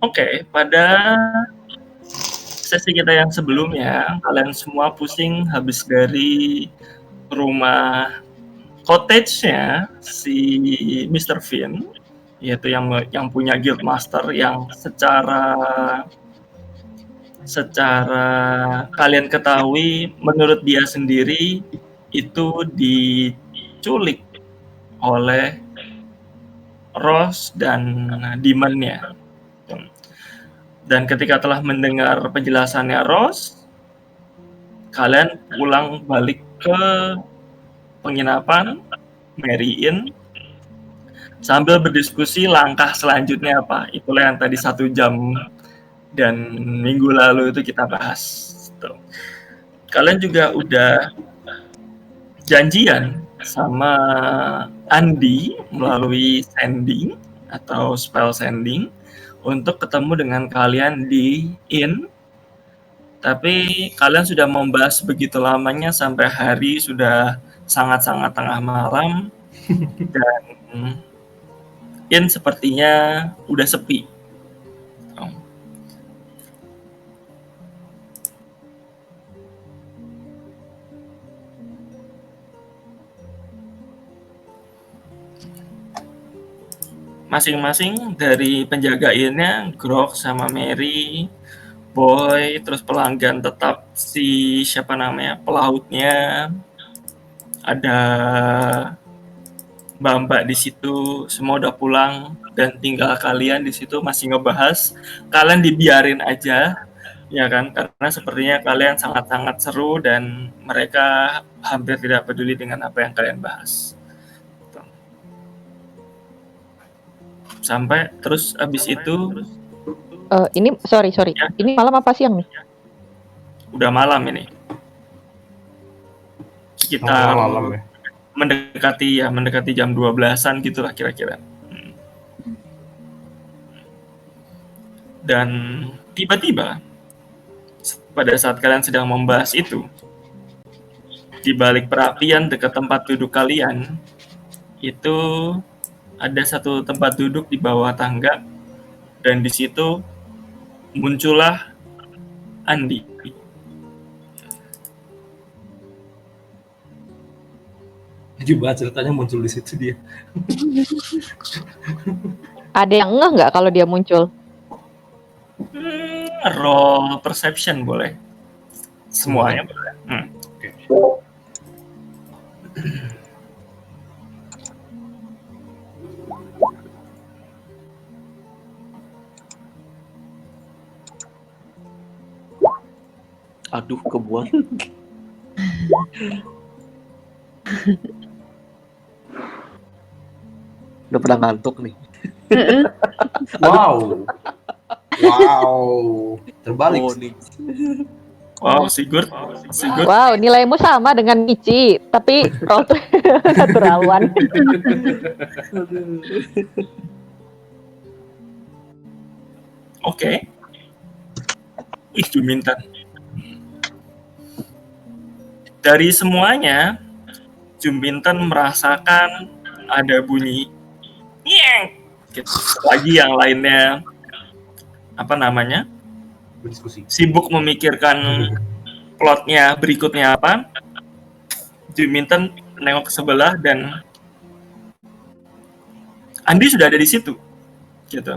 Oke, pada sesi kita yang sebelumnya, kalian semua pusing habis dari rumah cottage-nya si Mr. Finn, yaitu yang punya Guildmaster yang secara kalian ketahui menurut dia sendiri itu diculik oleh Rose dan Demon-nya. Dan ketika telah mendengar penjelasannya Rose, kalian pulang balik ke penginapan Mary Inn sambil berdiskusi langkah selanjutnya apa. Itulah yang tadi 1 jam dan minggu lalu itu kita bahas. Tuh. Kalian juga udah janjian sama Andi melalui sending atau spell sending untuk ketemu dengan kalian di Inn. Tapi kalian sudah membahas begitu lamanya sampai hari sudah sangat-sangat tengah malam dan Inn sepertinya udah sepi. Masing-masing dari penjaga Inn-nya, Grog sama Mary, Boy, terus pelanggan tetap si siapa namanya pelautnya, ada Mbak-mbak di situ, semua udah pulang dan tinggal kalian di situ masih ngebahas. Kalian dibiarin aja, ya kan? Karena sepertinya kalian sangat-sangat seru dan mereka hampir tidak peduli dengan apa yang kalian bahas. Sampai terus abis itu ini sorry ya. Ini malam apa siang nih? Udah malam ini sekitar malam ya. mendekati jam 12-an gitulah kira-kira. Dan tiba-tiba pada saat kalian sedang membahas itu, di balik perapian dekat tempat duduk kalian itu ada satu tempat duduk di bawah tangga dan di situ muncullah Andi. Juga ceritanya muncul di situ dia. Ada yang ngeh nggak kalau dia muncul? Roll perception boleh. Semuanya boleh. Okay. Aduh, kebuang. Udah pernah ngantuk nih. Wow. Terbalik. Wow, Sigurd. Wow, nilaimu sama dengan Michi, tapi roll naturawan. Oke. Ih, Juminten. Dari semuanya, Juminten merasakan ada bunyi nyeng. Gitu. Lagi yang lainnya berdiskusi. Sibuk memikirkan plotnya berikutnya apa. Juminten nengok ke sebelah dan Andi sudah ada di situ. Gitu.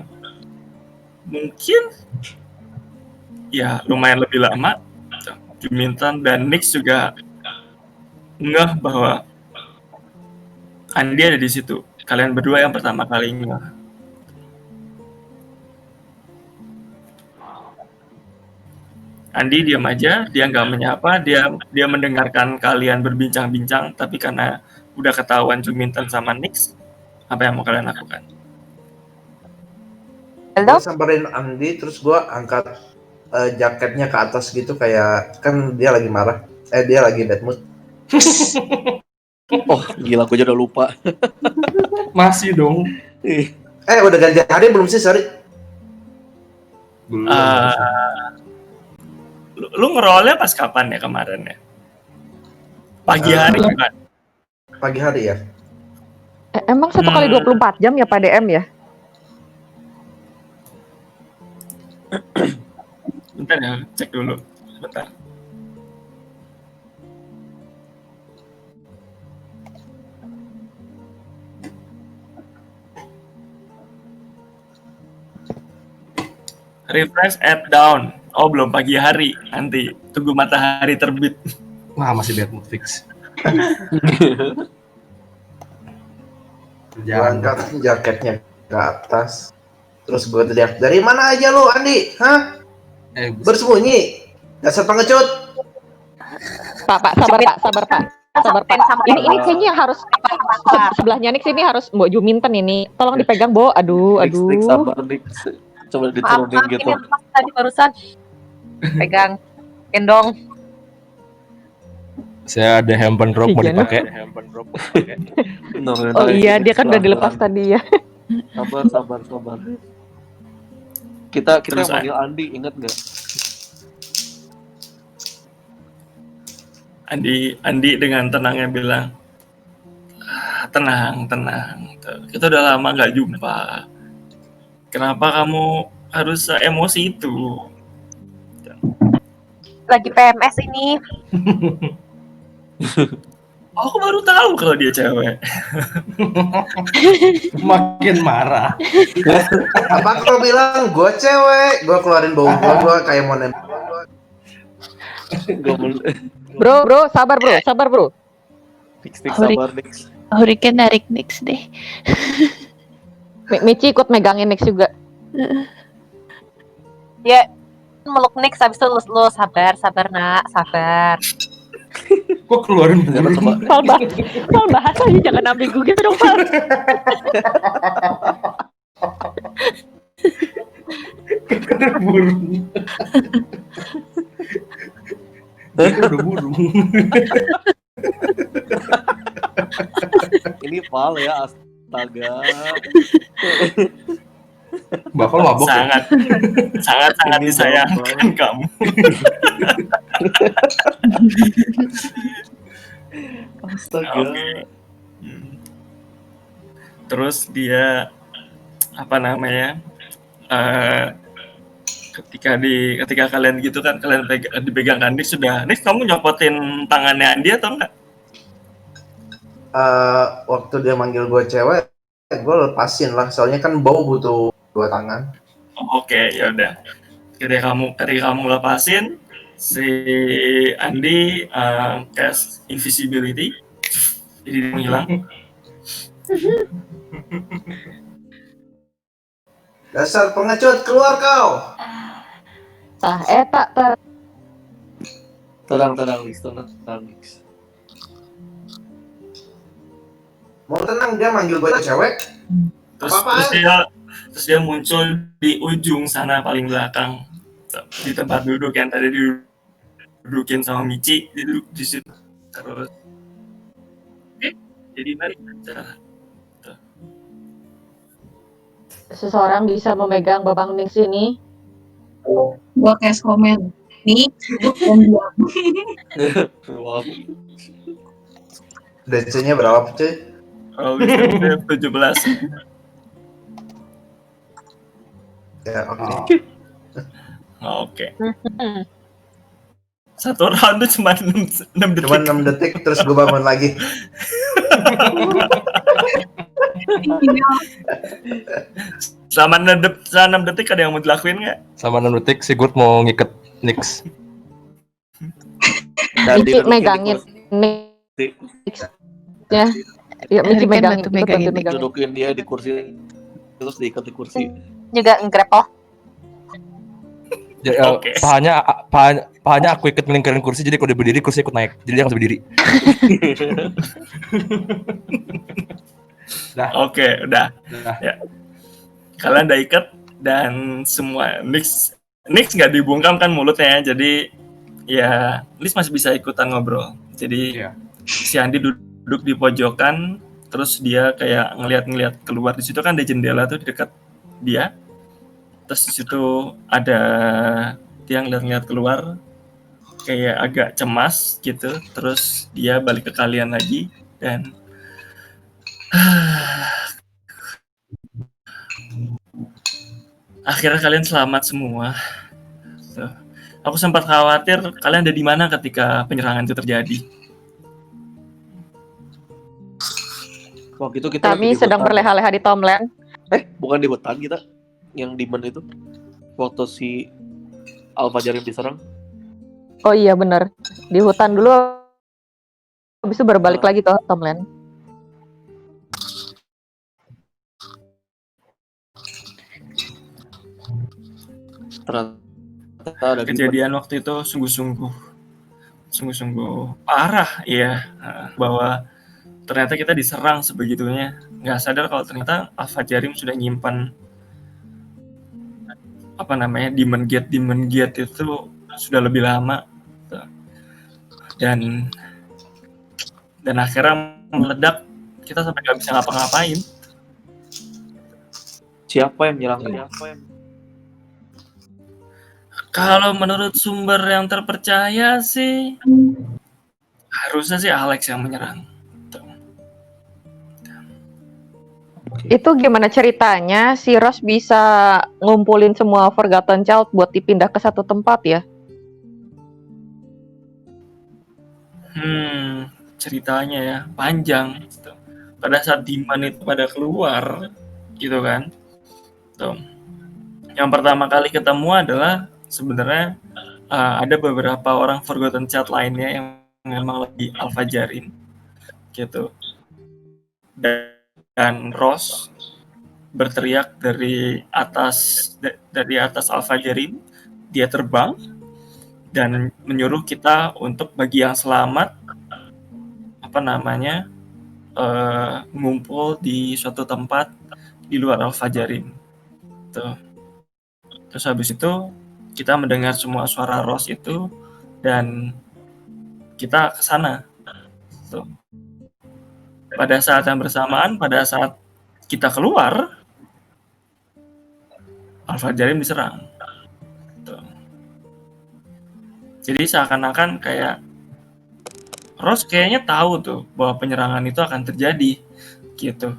Mungkin ya lumayan lebih lama. Juminten dan Nix juga ngeh bahwa Andi ada di situ. Kalian berdua yang pertama kali ngeh. Andi diam aja, dia nggak menyapa, dia mendengarkan kalian berbincang-bincang, tapi karena udah ketahuan Juminten sama Nix, apa yang mau kalian lakukan? Gue samperin Andi, terus gue angkat jaketnya ke atas gitu, kayak kan dia lagi marah, dia lagi bad mood. Oh gila, aku udah lupa. Masih dong. Udah ganti hari belum sih, sorry? Belum. Lu ngerolnya pas kapan ya kemarin ya? Pagi hari kan? Pagi hari ya. Emang 1 kali 24 jam ya Pak DM ya? Bentar ya, cek dulu. Bentar. Refresh app down. Oh, belum pagi hari. Nanti tunggu matahari terbit. Wah, masih bad mood fix. Gue Jangan. angkat jaketnya ke atas. Terus gue teriak, dari mana aja lu Andi? Hah? Bersembunyi? Dasar pengecut. Pak, sabar Pak. Ini kayaknya harus sebelahnya Nix ini harus Mbok Juminten ini. Tolong dipegang, Bo. Aduh. Nix, sabar Nix. Coba diturunin Maaf, gitu. ini lepas tadi barusan. Pegang, gendong. Saya ada handphone drop mau Iya, dipakai. Oh iya, dia kan udah dilepas tadi ya. Sabar. Kita Terus, yang manggil Andi, ingat nggak? Andi dengan tenangnya bilang, tenang. Kita udah lama nggak jumpa. Kenapa kamu harus emosi itu? Lagi PMS ini. Aku baru tahu kalau dia cewek. Makin marah. Apa kau bilang gue cewek? Gue keluarin bau gue kayak mau nembak. Gak boleh. Bro, sabar bro. Nix, sabar Nix. Hurricane narik Nix deh. Michi ikut megangin Nix juga. Ya, meluk Nix habis itu lu sabar nak, sabar. Kok keluarin Jangan burung? coba. Fal bahasanya jangan ambigu gitu dong, Fal. Ada burung. Ada burung. Ini Val ya, astaga. Bakal mabok. Ya? sangat Ini disayangkan kamu. Astaga. Oke. Terus dia apa namanya? Ketika kalian gitu kan, kalian dipegang Andi sudah. Nih kamu nyopotin tangannya Andi atau enggak? Waktu dia manggil gue cewek, gue lepasin lah. Soalnya kan bau butuh 2 tangan. Oke, ya udah. Ketika kamu lepasin, si Andi cast invisibility, jadi dia menghilang. Dasar pengecut, keluar kau! Tak. Tenang Nix. Mau tenang, dia manggil gue cewek. Terus dia muncul di ujung sana paling belakang, di tempat duduk yang tadi didudukin sama Michi, dia duduk di situ. Terus jadi mari acara. Seseorang bisa memegang babang Nix ini. Gua cash komen. Nih, duduk dan diam. Wow. DC-nya berapa cuy? Kalau bisa 17. Ya oke. Oke. Satu round itu cuma 6 detik. Cuma 6 detik terus gue bangun lagi. Selama 6 detik ada yang mau dilakuin nggak? Sama 6 detik si Good mau ngiket Nix. Michi megangin Nix. Ya. Ya, Michi Hurricane megangin. bantu megangin. Dudukin dia di kursi, terus diikat di kursi. Juga nge-grapple. Oke. Pahanya aku ikut melingkarin kursi, jadi kalau dia berdiri kursi ikut naik. Jadi dia nggak bisa berdiri. Oke, udah. Nah, Ya. Kalian udah ikat dan semua Nix nggak dibungkam kan mulutnya, jadi ya Nix masih bisa ikutan ngobrol. Jadi Iya. si Andi duduk di pojokan, terus dia kayak ngeliat keluar. Di situ kan ada jendela tuh di dekat dia. Terus di situ ada dia ngeliat keluar kayak agak cemas gitu. Terus dia balik ke kalian lagi dan Akhirnya kalian selamat semua. Tuh. Aku sempat khawatir kalian ada di mana ketika penyerangan itu terjadi. Waktu itu kita Kami lagi di sedang hutan. berleha-leha di Tomland. Bukan di hutan kita. Yang Demon itu. Waktu si Alpha Jarim diserang. Oh iya bener. Di hutan dulu, habis itu berbalik lagi ke Tomland. Ternyata ada Demon. Kejadian waktu itu sungguh-sungguh parah ya, bahwa ternyata kita diserang sebegitunya. Nggak sadar kalau ternyata Alpha Jarim sudah nyimpan Demon Gate itu sudah lebih lama, dan akhirnya meledak. Kita sampai nggak bisa ngapa-ngapain. Siapa yang menyerang? Kalau menurut sumber yang terpercaya sih harusnya sih Alex yang menyerang. Itu gimana ceritanya si Ross bisa ngumpulin semua Forgotten Child buat dipindah ke satu tempat ya? Ceritanya ya panjang. Pada saat Demon itu pada keluar, gitu kan. Tuh. Yang pertama kali ketemu adalah sebenarnya ada beberapa orang Forgotten Child lainnya yang memang lebih Alpha Jarim, gitu. Dan Ross berteriak dari atas Alpha Jarim. Dia terbang dan menyuruh kita untuk bagi yang selamat ngumpul di suatu tempat di luar Alpha Jarim. Tuh. Terus habis itu kita mendengar semua suara Ross itu dan kita ke sana. Tuh. Pada saat yang bersamaan, pada saat kita keluar, Alpha Jarim diserang. Tuh. Jadi seakan-akan kayak Ross kayaknya tahu tuh bahwa penyerangan itu akan terjadi, gitu.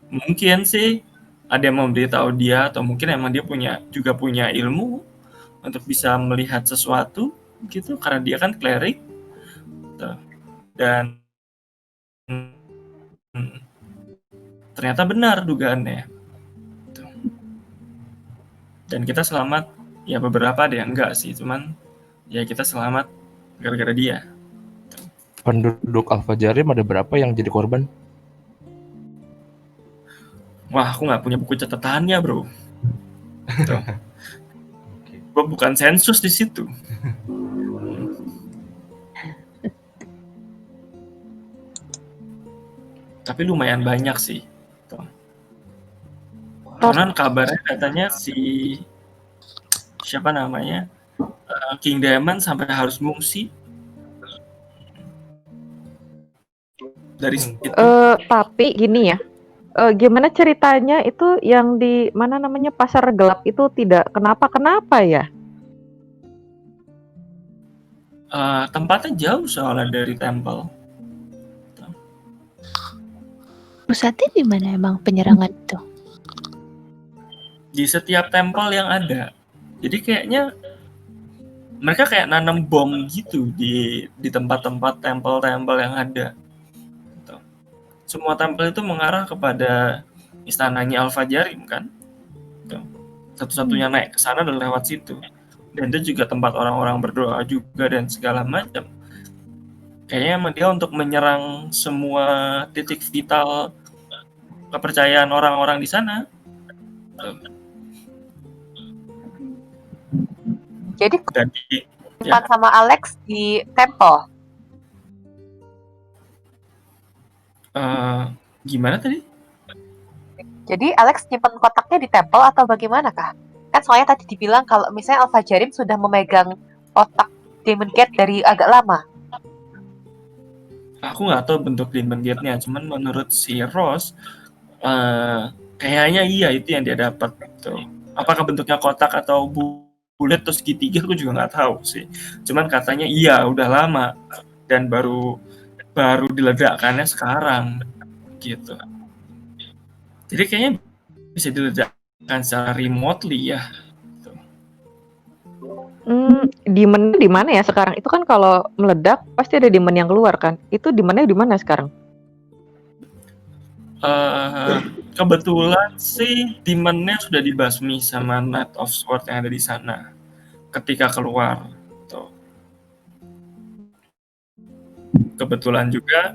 Mungkin sih ada yang memberitahu dia, atau mungkin emang dia juga punya ilmu untuk bisa melihat sesuatu, gitu, karena dia kan cleric. Tuh. Dan ternyata benar dugaannya. Tuh. Dan kita selamat, ya beberapa ada yang enggak sih, cuman ya kita selamat gara-gara dia. Penduduk Alpha Jarim ada berapa yang jadi korban? Wah, aku nggak punya buku catatannya, bro. Gue bukan sensus di situ. Tapi lumayan banyak sih. Konon kabarnya katanya siapa namanya, King Diamond sampai harus ngungsi dari situ. Tapi gini ya, gimana ceritanya itu yang di mana namanya pasar gelap itu tidak kenapa ya? Tempatnya jauh soalnya dari temple. Pusatnya di mana emang penyerangan itu? Di setiap temple yang ada. Jadi kayaknya mereka kayak nanam bom gitu di tempat-tempat temple yang ada. Gitu. Semua temple itu mengarah kepada istananya Alpha Jarim kan. Gitu. Satu-satunya naik ke sana adalah lewat situ. Dan itu juga tempat orang-orang berdoa juga dan segala macam. Kayaknya emang dia untuk menyerang semua titik vital kepercayaan orang-orang di sana. Jadi Jadi kontak sama Alex di temple. Gimana tadi? Jadi Alex nyimpen kotaknya di temple atau bagaimana kah? Kan soalnya tadi dibilang kalau misalnya Alpha Jarim sudah memegang kotak Demon Gate dari agak lama. Aku nggak tahu bentuk Demon Gate-nya, cuman menurut si Ross kayaknya iya itu yang dia dapat. Tuh. Apakah bentuknya kotak atau bulat atau segitiga aku juga nggak tahu sih. Cuman katanya iya udah lama dan baru diledakkannya sekarang gitu. Jadi kayaknya bisa diledakkan kan secara remotely ya. Demand di mana ya sekarang? Itu kan kalau meledak pasti ada demand yang keluar kan? Itu demandnya di mana sekarang? Kebetulan sih demand-nya sudah dibasmi sama Knight of Swords yang ada di sana ketika keluar. Tuh. Kebetulan juga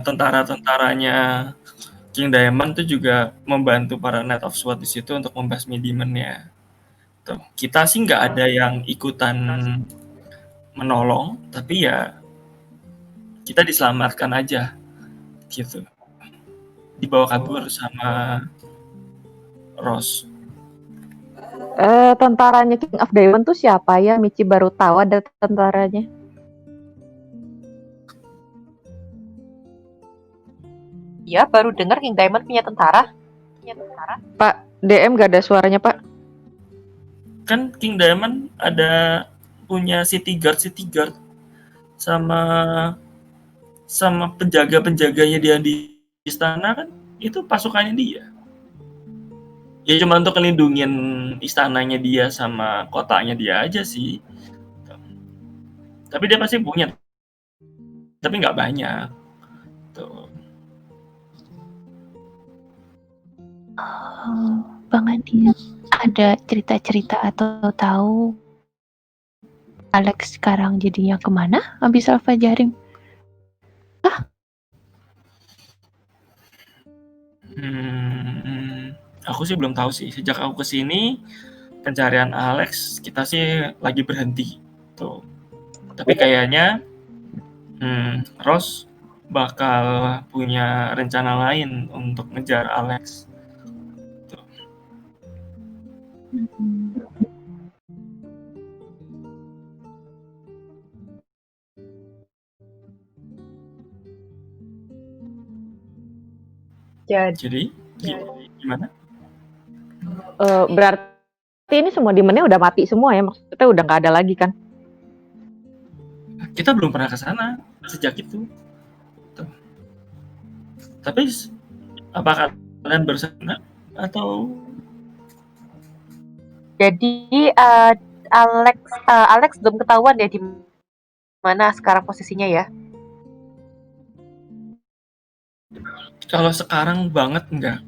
tentara-tentaranya King Diamond tuh juga membantu para Knight of Swords di situ untuk membasmi demon-nya. Tuh. Kita sih nggak ada yang ikutan menolong, tapi ya kita diselamatkan aja gitu. Dibawa kabur sama Rose. Tentaranya King of Diamond tuh siapa ya? Michi baru tahu ada tentaranya. Ya, baru dengar King Diamond punya tentara. Pak, DM gak ada suaranya, Pak? Kan King Diamond ada punya city guard sama penjaga-penjaganya dia di istana kan, itu pasukannya dia. Ya cuma untuk ngelindungin istananya dia sama kotanya dia aja sih. Tapi dia pasti punya, tapi nggak banyak. Tuh. Bang Andi, ada cerita-cerita atau tahu Alex sekarang jadinya kemana habis Alpha Jarim? Aku sih belum tahu sih. Sejak aku kesini, pencarian Alex kita sih lagi berhenti. Tuh. Tapi kayaknya Rose bakal punya rencana lain untuk ngejar Alex. Tuh. Jadi gimana? Berarti ini semua demandnya udah mati semua ya? Maksudnya udah nggak ada lagi kan? Kita belum pernah ke sana sejak itu. Tuh. Tapi apakah kalian bersama atau Jadi Alex belum ketahuan ya di mana sekarang posisinya ya? kalau sekarang banget enggak?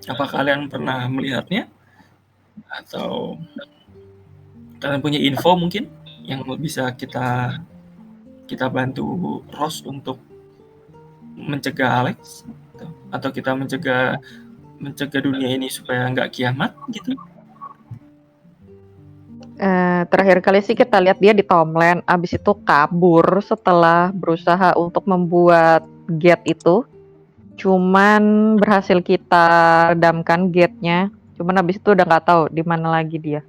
Apa kalian pernah melihatnya? Atau kalian punya info mungkin yang bisa kita bantu Rose untuk mencegah Alex? Atau kita mencegah dunia ini supaya nggak kiamat gitu? Terakhir kali sih kita lihat dia di Tomland, abis itu kabur setelah berusaha untuk membuat gate itu. Cuman berhasil kita redamkan gate-nya. Cuman abis itu udah nggak tahu di mana lagi dia.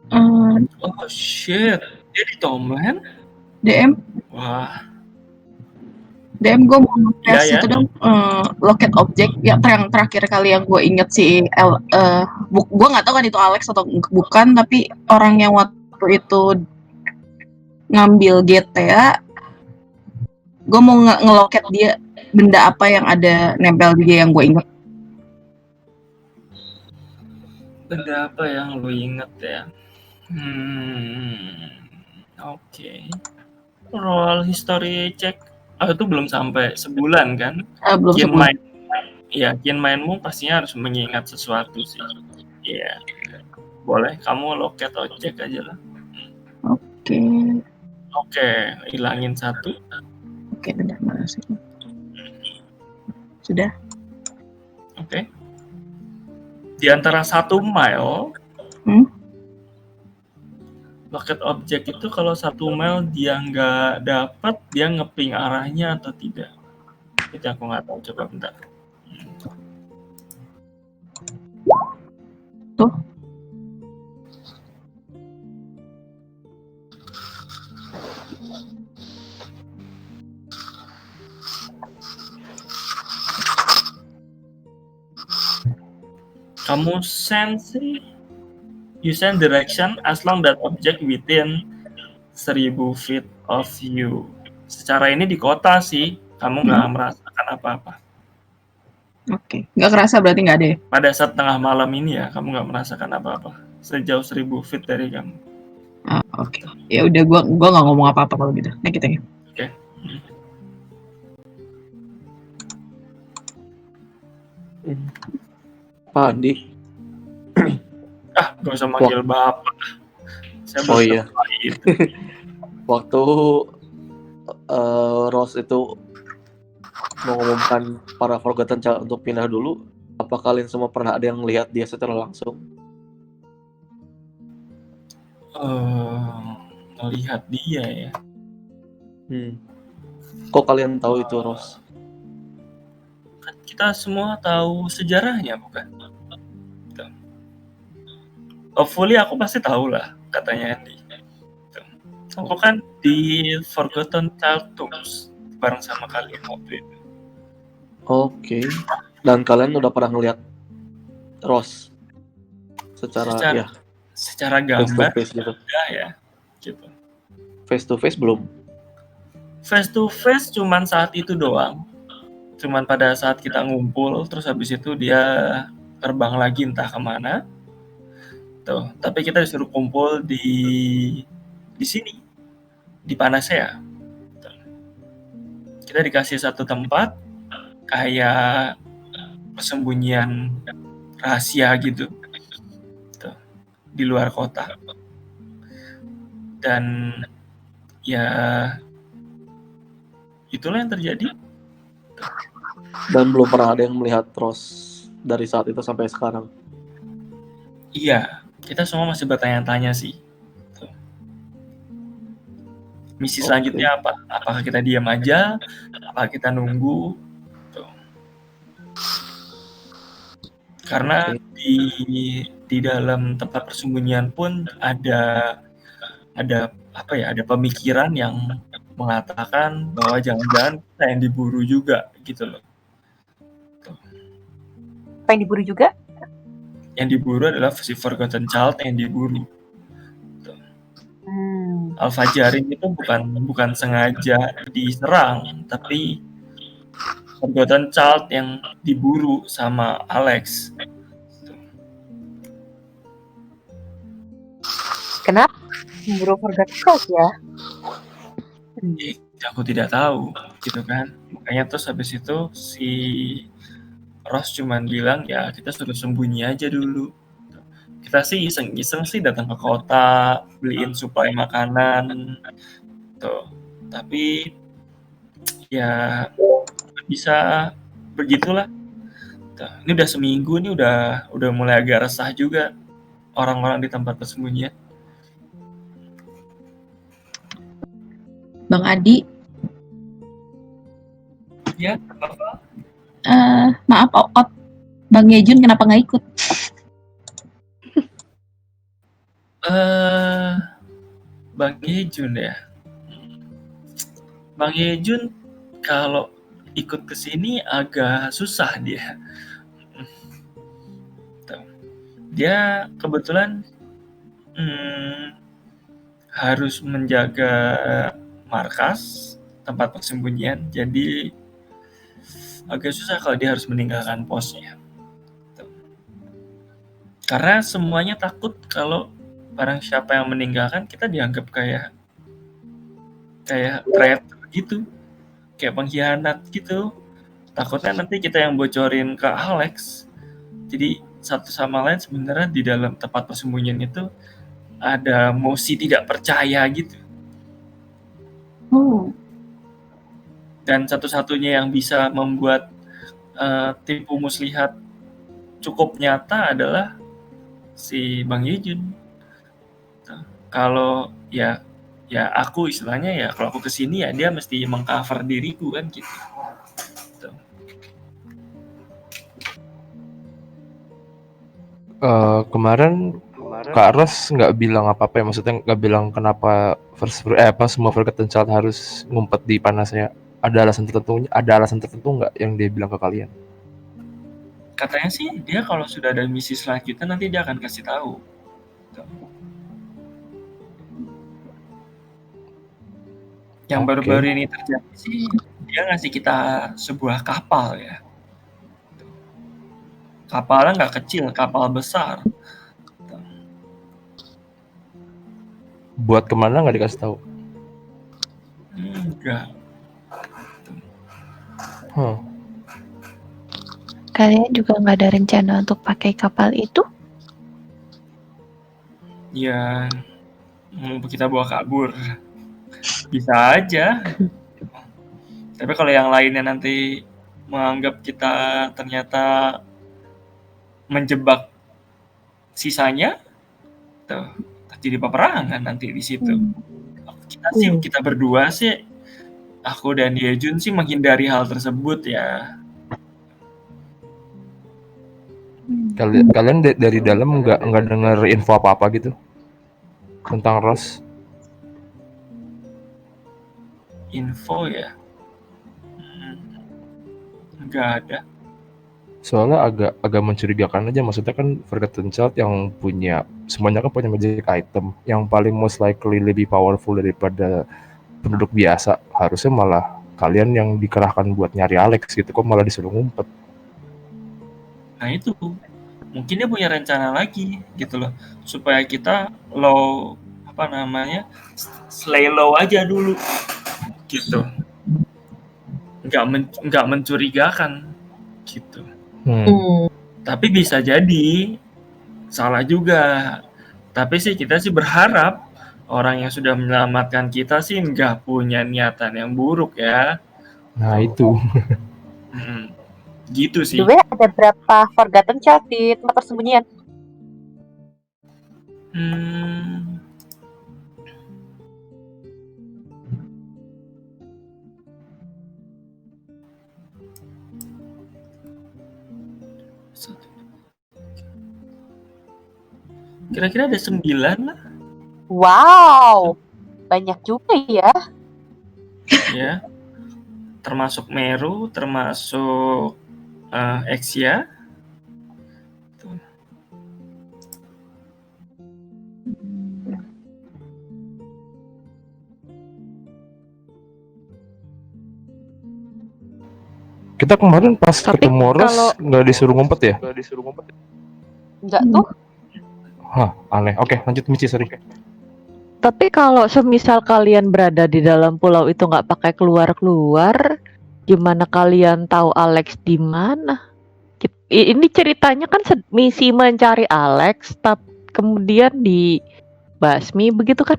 Oh shit, dia di Tomland? DM, Wah, gue mau nge-press ya. itu dong, locket object yang terakhir kali yang gue inget sih, gue nggak tahu kan itu Alex atau bukan, tapi orang yang waktu itu ngambil GTA, gue mau ngeloket dia benda apa yang ada nempel di dia yang gue inget. Benda apa yang lo inget ya? Oke. Roll history check. Itu belum sampai sebulan kan? Belum sebulan. Kian mainmu pastinya harus mengingat sesuatu sih. Iya. Boleh, kamu loket objek aja lah. Oke, hilangin 1. Oke, benar, makasih. Sudah. Oke. Di antara 1 mile, loket objek itu kalau 1 mile dia nggak dapat, dia ngeping arahnya atau tidak. Itu aku nggak tahu, coba bentar. Tuh. Kamu sense sih, you send direction as long that object within 1000 feet of you. Secara ini di kota sih, kamu nggak merasakan apa-apa. Oke. Nggak kerasa berarti nggak ada ya? Pada saat tengah malam ini ya, kamu nggak merasakan apa-apa. Sejauh 1000 feet dari kamu. Oke. Ya udah gua nggak ngomong apa-apa kalau gitu. Nah, kita Oke. Pak Andi. Gak usah manggil bapak. Saya Oh baru iya. tahu itu. Waktu Rose itu mengumumkan para Forgotten Child untuk pindah dulu, apa kalian semua pernah ada yang lihat dia secara langsung? Melihat dia ya. Kok kalian tahu itu, Rose? Kan kita semua tahu sejarahnya, bukan? Gitu. Hopefully aku pasti tahu lah, katanya Andy. Gitu. Aku kan di Forgotten Child Tombs bareng sama kalian waktu itu. Oke. Dan kalian udah pernah ngeliat Rose secara gambar face to face gitu. Ya, gitu. Face to face belum? Face to face cuman saat itu doang. Cuman pada saat kita ngumpul, terus habis itu dia terbang lagi entah kemana. Tuh, tapi kita disuruh kumpul di sini, di Panacea. Tuh. Kita dikasih satu tempat kayak persembunyian rahasia gitu. Tuh, di luar kota. Dan ya itulah yang terjadi. Dan belum pernah ada yang melihat Rose dari saat itu sampai sekarang. Iya, kita semua masih bertanya-tanya sih. Tuh. Misi selanjutnya apa? Apakah kita diam aja? Apakah kita nunggu? Tuh. Karena di dalam tempat persembunyian pun ada pemikiran yang mengatakan bahwa jangan-jangan kita yang diburu juga gitu loh. Apa yang diburu juga? Yang diburu adalah si Forgotten Child yang diburu. Al-Fajarin itu bukan sengaja diserang, tapi Forgotten Child yang diburu sama Alex. Kenapa memburu Forgotten Child ya? Aku tidak tahu, gitu kan. Makanya terus habis itu si Ross cuman bilang ya kita suruh sembunyi aja dulu. Kita sih iseng-iseng sih datang ke kota, beliin suplai makanan, tuh. Tapi ya bisa begitulah. Tuh. Ini udah seminggu nih udah mulai agak resah juga orang-orang di tempat persembunyian. Bang Adi. Ya, apa? Maaf, Ot. Bang Yejun kenapa nggak ikut? Bang Yejun ya. Bang Yejun kalau ikut ke sini agak susah dia. Dia kebetulan harus menjaga markas tempat persembunyian, jadi agak susah kalau dia harus meninggalkan posnya. Karena semuanya takut kalau barang siapa yang meninggalkan kita dianggap kayak traitor gitu, kayak pengkhianat gitu. Takutnya nanti kita yang bocorin ke Alex. Jadi satu sama lain sebenarnya di dalam tempat persembunyian itu ada mosi tidak percaya gitu. Dan satu-satunya yang bisa membuat tipu muslihat cukup nyata adalah si Bang Yejun. Kalau ya aku istilahnya ya kalau aku kesini ya dia mesti mengcover diriku kan gitu. Kemarin Kak Ros nggak bilang apa-apa ya, maksudnya nggak bilang kenapa semua Forgotten Child harus ngumpet di Panacea. Ada alasan tertentu nggak yang dia bilang ke kalian? Katanya sih dia kalau sudah ada misi selanjutnya nanti dia akan kasih tahu. Yang baru-baru ini terjadi sih dia ngasih kita sebuah kapal ya. Kapalnya nggak kecil, kapal besar. Buat kemana nggak dikasih tahu. Enggak. Kalian juga nggak ada rencana untuk pakai kapal itu? Ya, mau kita bawa kabur. Bisa aja. Tapi kalau yang lainnya nanti menganggap kita ternyata menjebak sisanya, tuh terjadi peperangan nanti di situ. Kita berdua sih, aku dan Yejun sih menghindari hal tersebut ya. Kalian dari dalam nggak dengar info apa-apa gitu tentang Ross? Info ya, nggak ada. Soalnya agak mencurigakan aja, maksudnya kan Forgotten Child yang punya semuanya kan punya magic item yang paling most likely lebih powerful daripada penduduk biasa. Harusnya malah kalian yang dikerahkan buat nyari Alex gitu, kok malah disuruh ngumpet. Nah itu mungkin dia punya rencana lagi gitu loh, supaya kita low slay low aja dulu gitu, nggak mencurigakan gitu. Tapi bisa jadi salah juga. Tapi sih kita sih berharap orang yang sudah menyelamatkan kita sih nggak punya niatan yang buruk ya. Nah itu. Gitu sih. Dua ada berapa Forgotten Child di tempat persembunyian? Kira-kira ada 9 lah. Wow, banyak juga ya. Ya, termasuk Meru, termasuk Exia. Kita kemarin pas ketemu Ross nggak disuruh ngumpet ya? Enggak tuh. Hah, aneh. Oke, lanjut Michi, sorry. Tapi kalau semisal kalian berada di dalam pulau itu nggak pakai keluar-keluar, gimana kalian tahu Alex di mana? Ini ceritanya kan misi mencari Alex, tapi kemudian dibasmi begitu kan?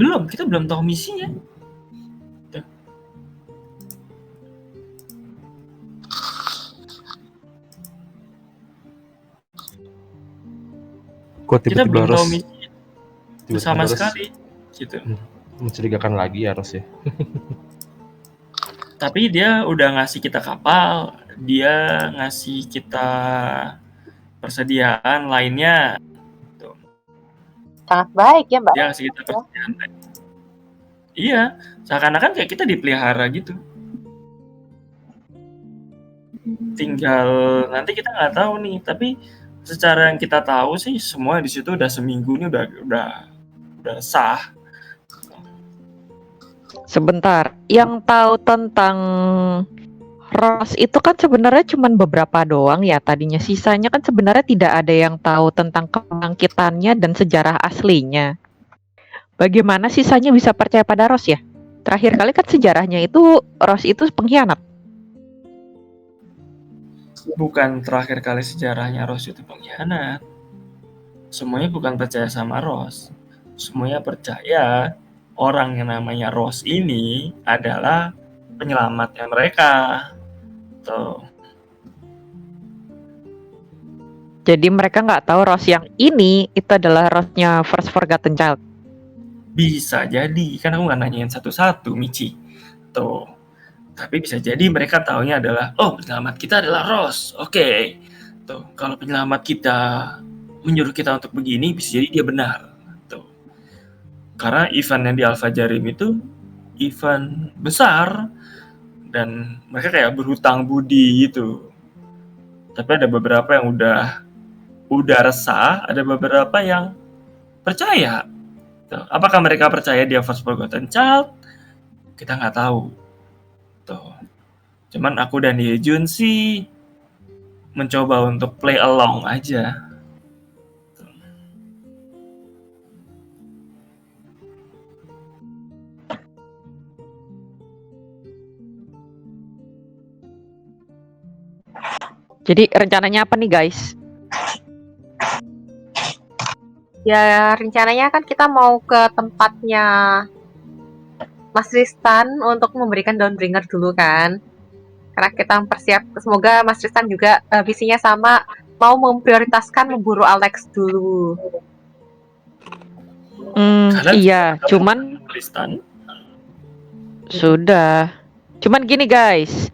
Belum, kita belum tahu misinya. Kita belum tahu misinya sama sekali gitu. Mencurigakan lagi ya Ross ya. Tapi dia udah ngasih kita kapal, dia ngasih kita persediaan lainnya. Tuh. Sangat baik ya Mbak. Dia ngasih kita persediaan lain. Iya, seakan-akan kayak kita dipelihara gitu. Tinggal nanti kita nggak tahu nih, tapi secara yang kita tahu sih semua di situ udah seminggu ini udah sah. Sebentar, yang tahu tentang Ross itu kan sebenarnya cuma beberapa doang ya tadinya. Sisanya kan sebenarnya tidak ada yang tahu tentang kebangkitannya dan sejarah aslinya. Bagaimana sisanya bisa percaya pada Ross ya? Terakhir kali kan sejarahnya itu Ross itu pengkhianat. Bukan terakhir kali sejarahnya Ross itu pengkhianat. Semuanya bukan percaya sama Ross. Semuanya percaya orang yang namanya Ross ini adalah penyelamatnya mereka. Tuh. Jadi mereka nggak tahu Ross yang ini itu adalah Rossnya First Forgotten Child. Bisa jadi, kan aku nggak nanyain satu-satu, Michi. Tuh. Tapi bisa jadi mereka taunya adalah, oh penyelamat kita adalah Ross. Oke. Tuh, kalau penyelamat kita menyuruh kita untuk begini, bisa jadi dia benar. Tuh. Karena event yang di Alpha Jarim itu event besar dan mereka kayak berhutang budi gitu. Tapi ada beberapa yang udah resah, ada beberapa yang percaya. Tuh. Apakah mereka percaya dia First Forgotten Child? Kita nggak tahu. Tuh. Cuman aku dan Yejun sih mencoba untuk play along aja. Jadi rencananya apa nih guys? Ya rencananya kan kita mau ke tempatnya Mas Tristan untuk memberikan Dawnbringer dulu kan. Karena kita mempersiapkan, semoga Mas Tristan juga visinya sama, mau memprioritaskan memburu Alex dulu. Kalian Iya, sudah cuman Tristan? sudah. Cuman gini guys,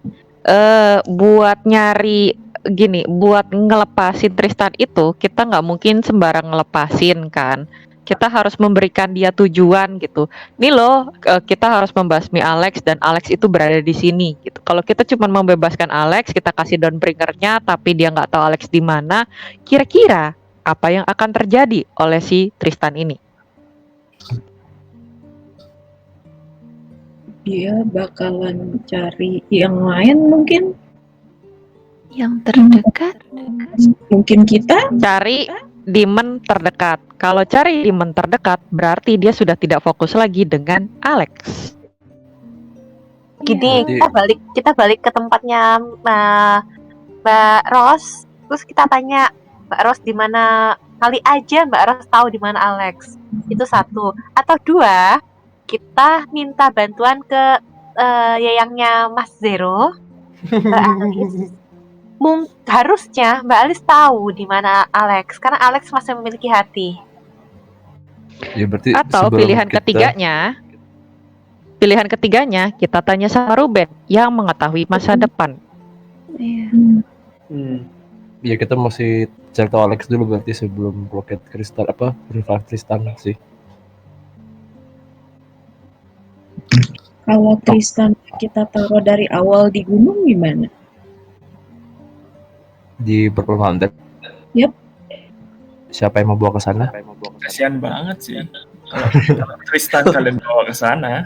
buat nyari gini, buat ngelepasin Tristan itu kita nggak mungkin sembarang ngelepasin kan. Kita harus memberikan dia tujuan gitu. Nih loh, kita harus membasmi Alex dan Alex itu berada di sini gitu. Kalau kita cuma membebaskan Alex, kita kasih Dawnbringernya, tapi dia nggak tahu Alex di mana, kira-kira apa yang akan terjadi oleh si Tristan ini? Dia bakalan cari yang lain mungkin. Yang terdekat. Mungkin kita. Cari demon terdekat. Kalau cari demon terdekat, berarti dia sudah tidak fokus lagi dengan Alex. Gini, Berarti- kita balik ke tempatnya Mbak Ros, terus kita tanya Mbak Ros di mana, kali aja Mbak Ros tahu di mana Alex. Itu satu. Atau dua, kita minta bantuan ke yayangnya Mas Zero, Mbak Alice. Harusnya Mbak Alice tahu di mana Alex, karena Alex masih memiliki hati. Ya berarti Atau sebelum pilihan kita- ketiganya kita tanya sama Ruben yang mengetahui masa depan. Iya. Ya kita masih cari tahu Alex dulu berarti sebelum roket kristal apa rival Tristan sih. Kalau Tristan kita taruh dari awal di gunung gimana? Di Purple Mountain. Yep. Siapa yang mau bawa ke sana? Kasihan banget sih. Kalau Tristan kalian bawa ke sana.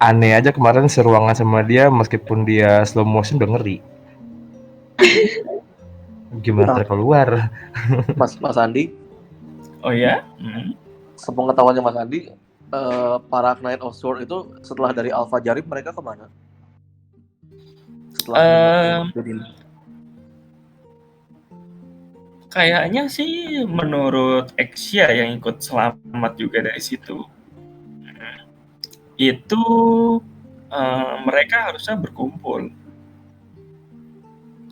Aneh aja kemarin seruangan sama dia meskipun dia slow motion udah ngeri. Gimana keluar? Mas Andi, Oh ya? sepengetahuannya Mas Andi, para Knight of Sword itu setelah dari Alpha Jarib mereka kemana? Kayaknya sih menurut Exia yang ikut selamat juga dari situ. Itu mereka harusnya berkumpul.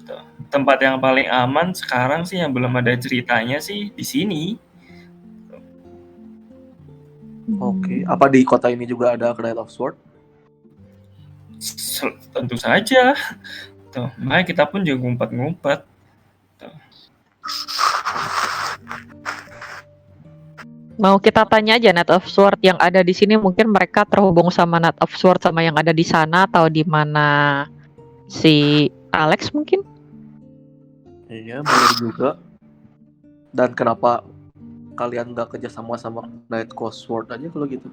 Tuh. Tempat yang paling aman sekarang sih yang belum ada ceritanya sih di sini. Oke, apa di kota ini juga ada Knight of Sword? Tentu saja. Tuh, makanya kita pun juga ngumpet-ngumpet. Mau kita tanya aja Knight of Sword yang ada di sini, mungkin mereka terhubung sama Knight of Sword sama yang ada di sana atau di mana si Alex mungkin? Iya, benar juga. Dan kenapa kalian nggak kerja sama Knight of Sword aja kalau gitu?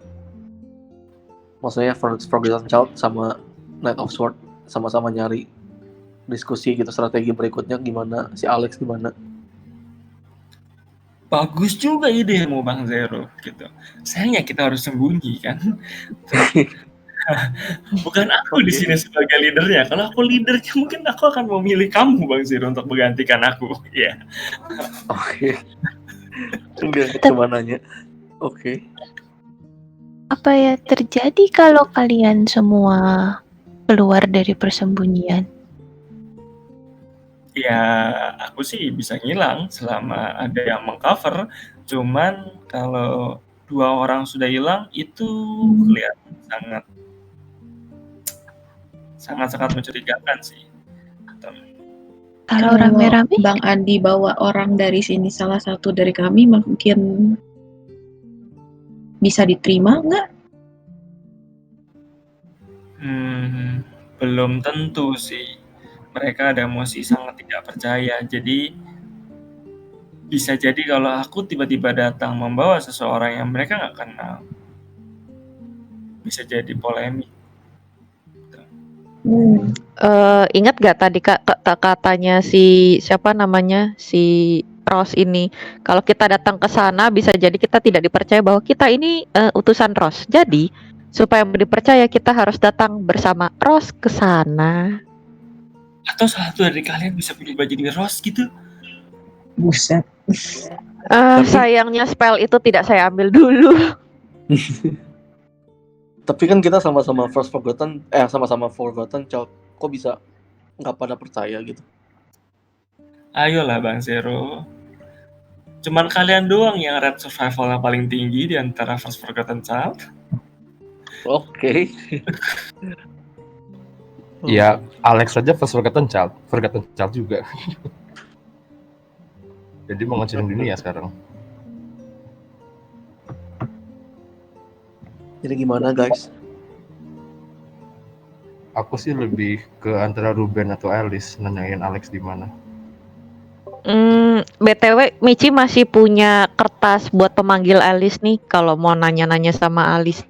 Maksudnya Forgotten Child sama Knight of Sword sama-sama nyari diskusi gitu strategi berikutnya gimana, si Alex gimana? Bagus juga idemu Bang Zero gitu. Sayangnya kita harus sembunyi kan. Bukan aku di sini sebagai leadernya. Kalau aku leadernya mungkin aku akan memilih kamu Bang Zero untuk menggantikan aku. Iya. Oke. Enggak kemananya. Oke. Apa ya terjadi kalau kalian semua keluar dari persembunyian? Ya, aku sih bisa ngilang selama ada yang mengcover. Cuman kalau 2 orang sudah hilang itu kelihatan sangat mencurigakan sih. Kalau rame-rame? Bang Andi bawa orang dari sini, salah satu dari kami, mungkin bisa diterima nggak? Belum tentu sih. Mereka ada emosi sangat tidak percaya. Jadi bisa jadi kalau aku tiba-tiba datang membawa seseorang yang mereka nggak kenal, bisa jadi polemik. Ingat gak tadi katanya si siapa namanya si Ross ini, kalau kita datang ke sana bisa jadi kita tidak dipercaya bahwa kita ini utusan Ross. Jadi supaya dipercaya kita harus datang bersama Ross ke sana. Atau salah satu dari kalian bisa berubah jadi Rose gitu? Buset. Sayangnya spell itu tidak saya ambil dulu. Tapi kan kita sama-sama sama-sama Forgotten Child. Kok bisa nggak pada percaya gitu? Ayolah Bang Zero. Cuman kalian doang yang rate survival-nya paling tinggi di antara First Forgotten Child. Oke. Ya, Alex saja first Forgotten Child juga. Jadi mau ngancurin dunia sekarang. Jadi gimana guys? Aku sih lebih ke antara Ruben atau Alice nanyain Alex di mana. BTW Michi masih punya kertas buat pemanggil Alice nih kalau mau nanya-nanya sama Alice.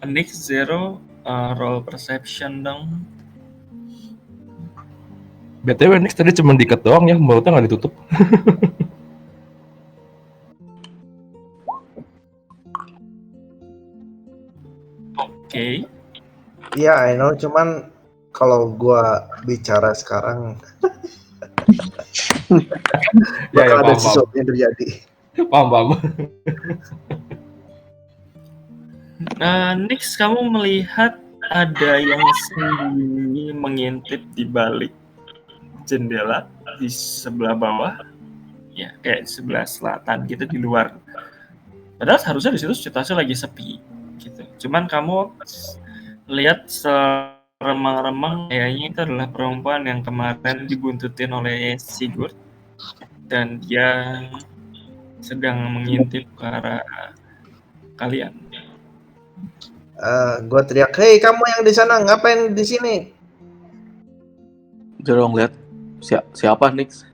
Nick Zero roll perception dong. BTW Nix tadi cuma diikat doang ya, mulutnya nggak ditutup. Oke. Iya, I know. Cuman kalau gua bicara sekarang, bakal ada sesuatu yang terjadi. Paham. Nix, kamu melihat ada yang sembunyi mengintip di balik jendela di sebelah bawah, ya kayak sebelah selatan gitu di luar. Padahal harusnya di situ situasi lagi sepi, gitu. Cuman kamu lihat seremang-remang kayaknya itu adalah perempuan yang kemarin dibuntutin oleh Sigurd dan dia sedang mengintip ke arah kalian. Gue teriak, hei kamu yang di sana ngapain di sini? Zero ngeliat siapa Nix?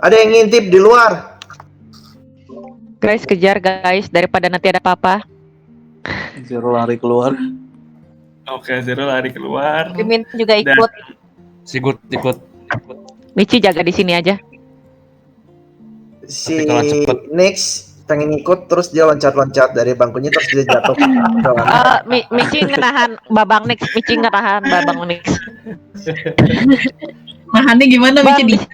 Ada yang ngintip di luar. Guys, kejar guys daripada nanti ada apa-apa. Zero lari keluar. Oke, Zero lari keluar. Mimin juga ikut. Sigurd ikut. Michi jaga di sini aja. Si kalau cepet. Nix pengen ikut, terus dia loncat-loncat dari bangkunya, terus dia jatuh. Michi ngenahan Babang Nix. Nahannya gimana Bang, Michi?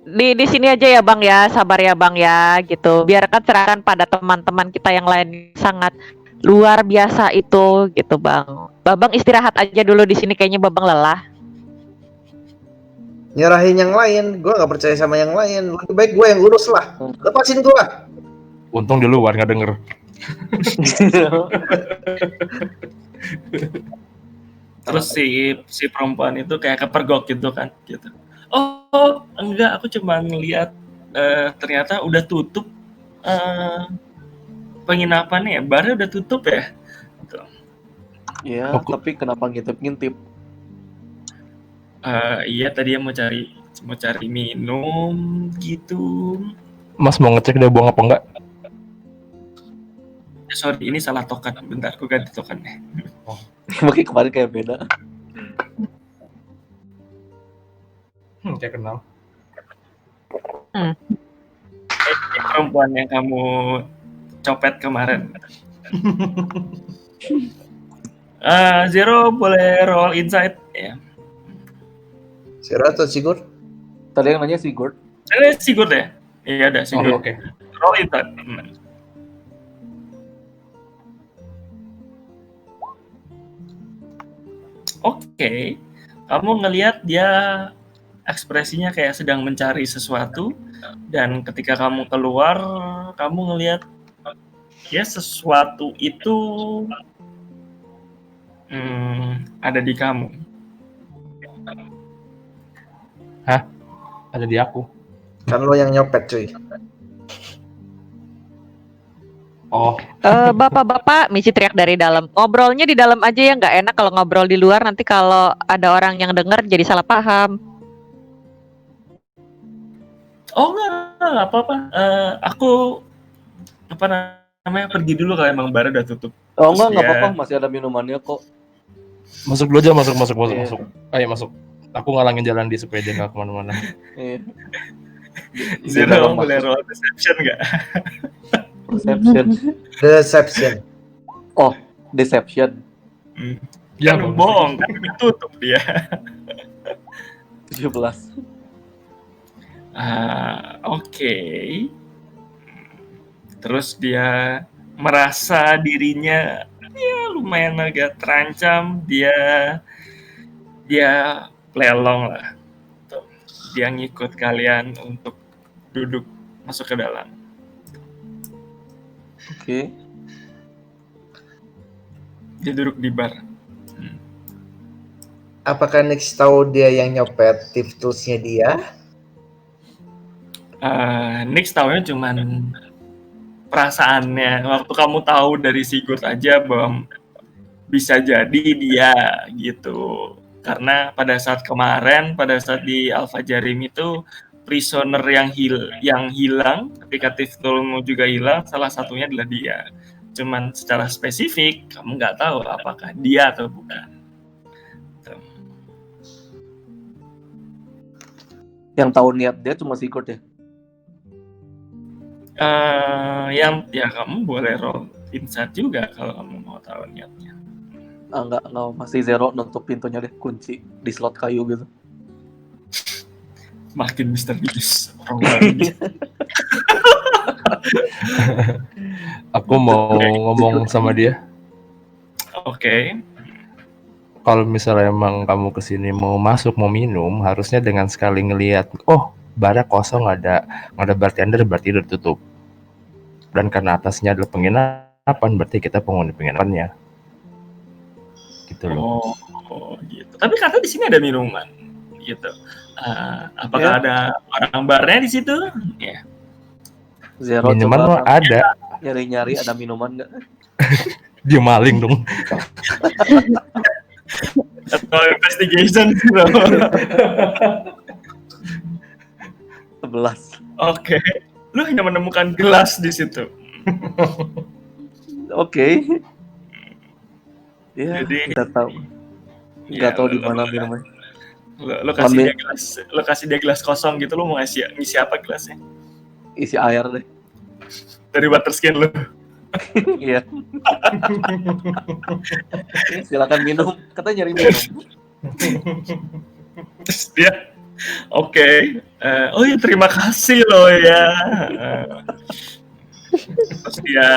di sini aja ya Bang ya, sabar ya Bang ya, gitu. Biarkan serahkan pada teman-teman kita yang lain sangat luar biasa itu, gitu Bang. Babang istirahat aja dulu di sini, kayaknya Babang lelah. Nyerahin yang lain, gue gak percaya sama yang lain. Lebih baik gue yang urus lah. Lepasin gue. Untung di luar nggak denger. Terus si perempuan itu kayak kepergok gitu kan, gitu. Oh enggak, aku cuma ngeliat ternyata udah tutup penginapannya ya, barnya udah tutup ya. Iya, tapi kenapa ngintip-ngintip? Iya tadi mau cari minum gitu. Mas mau ngecek dia buang apa enggak? Sorry, ini salah token. Bentar, aku ganti tokennya. Mungkin kemarin kayak beda. Kayak kenal. Perempuan yang kamu copet kemarin. Zero boleh roll insight ya. Zero atau Sigurd? Tadi yang nanya Sigurd. Sigurd ya? Iya ada Sigurd. Oke. Roll insight. Oke. Kamu ngelihat dia ekspresinya kayak sedang mencari sesuatu, dan ketika kamu keluar, kamu ngelihat ya sesuatu itu ada di kamu. Hah? Ada di aku. Kan lo yang nyopet cuy. Oh, Bapak-bapak, Michi teriak dari dalam. Ngobrolnya di dalam aja ya, nggak enak kalau ngobrol di luar. Nanti kalau ada orang yang denger jadi salah paham. Oh enggak apa-apa. Aku namanya pergi dulu kalau emang bar udah tutup. Oh Terus enggak dia- apa-apa, masih ada minumannya kok. Masuk dulu aja, masuk. Iya. Ayo masuk. Aku ngalangin jalan di supaya dia nggak kemana-mana. Iya. Di Zero dalam boleh masuk. roll deception nggak? Perception. Deception. Oh, deception. Ya, Kan bagus. bohong, kan udah tutup dia. 17. Oke. Terus dia merasa dirinya ya lumayan agak terancam. Dia pelelong lah. Tuh. Dia ngikut kalian untuk duduk masuk ke dalam. Oke. Dia duduk di bar. Apakah Nix tahu dia yang nyopet tip toolsnya dia? Nix taunya cuman perasaannya. Waktu kamu tahu dari Sigurd aja bahwa bisa jadi dia gitu. Karena pada saat kemarin, pada saat di Alpha Jarim itu prisoner yang hilang, ketika tip toolmu juga hilang, salah satunya adalah dia. Cuman secara spesifik kamu nggak tahu apakah dia atau bukan. Yang tahu niat dia cuma Sigurd ya. Yang ya kamu boleh roll insight juga kalau kamu mau tahu niatnya. Enggak masih Zero nutup pintunya deh, kunci di slot kayu gitu. Makin misterius orang lagi. Aku mau ngomong sama dia. Oke. Kalau misalnya emang kamu kesini mau masuk mau minum, harusnya dengan sekali ngelihat, oh barnya kosong, ada bartender, berarti udah tutup. Dan karena atasnya adalah penginapan, berarti kita penghuni penginapannya. Gitu loh. Oh, gitu. Tapi kata di sini ada minuman, gitu. Apakah ada orang barnya di situ? Ya. Zero Minuman mah coba ada. nyari-nyari ada minuman nggak? Dia maling dong. Atau investigation gitu. 11. Oke. Lu hanya menemukan gelas di situ. Oke. Ya, Jadi- nggak tahu. Ya, Nggak tahu di lu- mana minumnya. Lu kasih Ambil. dia gelas, lu kasih dia gelas kosong gitu, lu mau ngisi apa gelasnya? Isi air deh. Dari water skin lu. Iya. Silakan minum. Katanya nyari minum. Terus dia oke. Oh ya terima kasih loh ya. Terus dia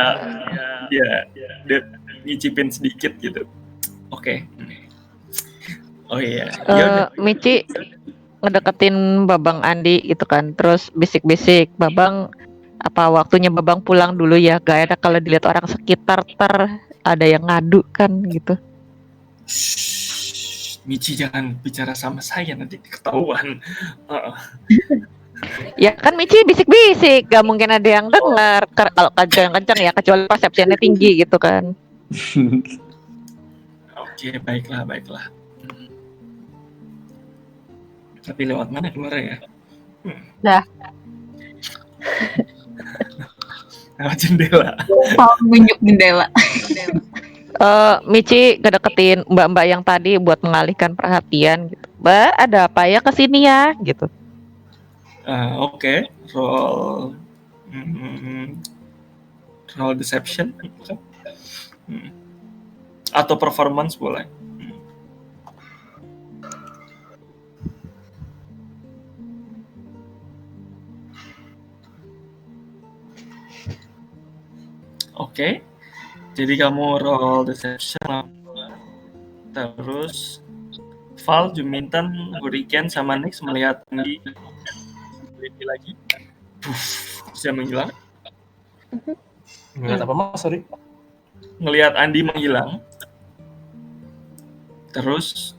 ngicipin sedikit gitu. Oke. Oh iya. Ya udah. Michi ngedeketin Babang Andi gitu kan, terus bisik-bisik, Babang apa waktunya Babang pulang dulu ya, gak enak kalau dilihat orang sekitar ada yang ngadu kan gitu. Shh, Michi jangan bicara sama saya nanti ketahuan. Ya kan Michi bisik-bisik, gak mungkin ada yang dengar kalau kencang-kencang ya, kecuali persepsinya tinggi gitu kan. Oke, baiklah. Tapi lewat mana keluarnya ya? Dah. Lewat jendela. Nunjuk jendela. Michi ngedeketin mbak-mbak yang tadi buat mengalihkan perhatian gitu. Mbak, ada apa ya kesini ya gitu. Oke, roll deception atau performance boleh. Oke, jadi kamu roll deception, terus Val, Juminten, Hurricane, sama Nix melihat Andi lagi. Bisa menghilang. Ngeliat apa mas? Sorry. Ngelihat Andi menghilang. Terus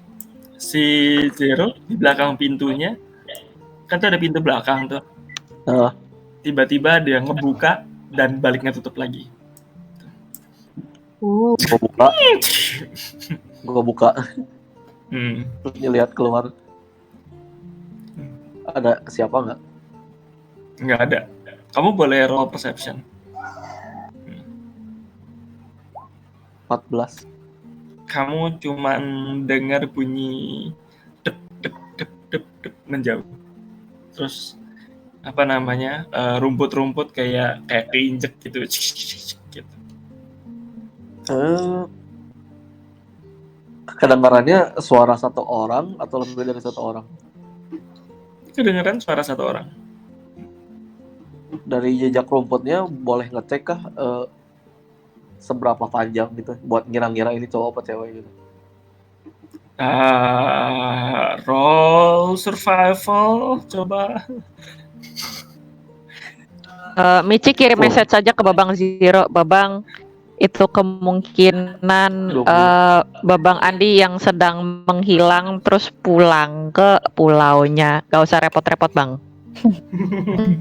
si Zero di belakang pintunya, kan tuh ada pintu belakang tuh. Tiba-tiba dia ngebuka dan baliknya tutup lagi. Gua buka. Hmm. Terus lihat keluar. Ada siapa nggak? Nggak ada. Kamu boleh roll perception. 14. Kamu cuman dengar bunyi dep dep dep dep dep menjauh. Terus apa namanya, rumput-rumput kayak keinjek gitu. Gitu. Kedengarannya suara satu orang atau lebih dari satu orang? Kedengeran suara satu orang. Dari jejak rumputnya boleh ngecek kah seberapa panjang gitu buat ngira-ngira ini cowok apa cewek gitu. Roll survival coba. Michi kirim message saja ke Babang Zero. Babang, itu kemungkinan 20. Babang Andi yang sedang menghilang terus pulang ke pulaunya. Gak usah repot-repot, Bang.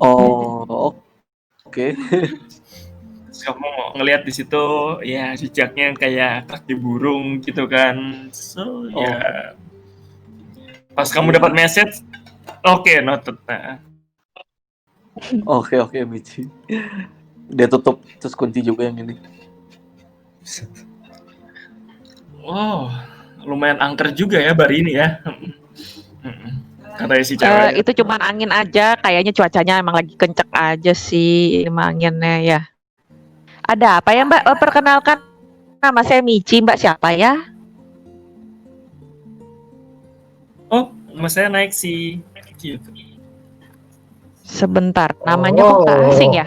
Oh, oke. Kamu ngelihat di situ ya jejaknya kayak kaki burung gitu kan. So ya pas kamu dapat message, oke, noted. Nah. Oke, Michi. Dia tutup terus kunci juga yang ini. Wow, lumayan angker juga ya bar ini ya. Katanya si cewek. Itu cuman angin aja, kayaknya cuacanya emang lagi kenceng aja sih emang anginnya ya. Ada apa ya Mbak? Perkenalkan, nama saya Michi, Mbak siapa ya? Oh, mas saya naik sih. Gitu. Sebentar, namanya kok nggak asing ya?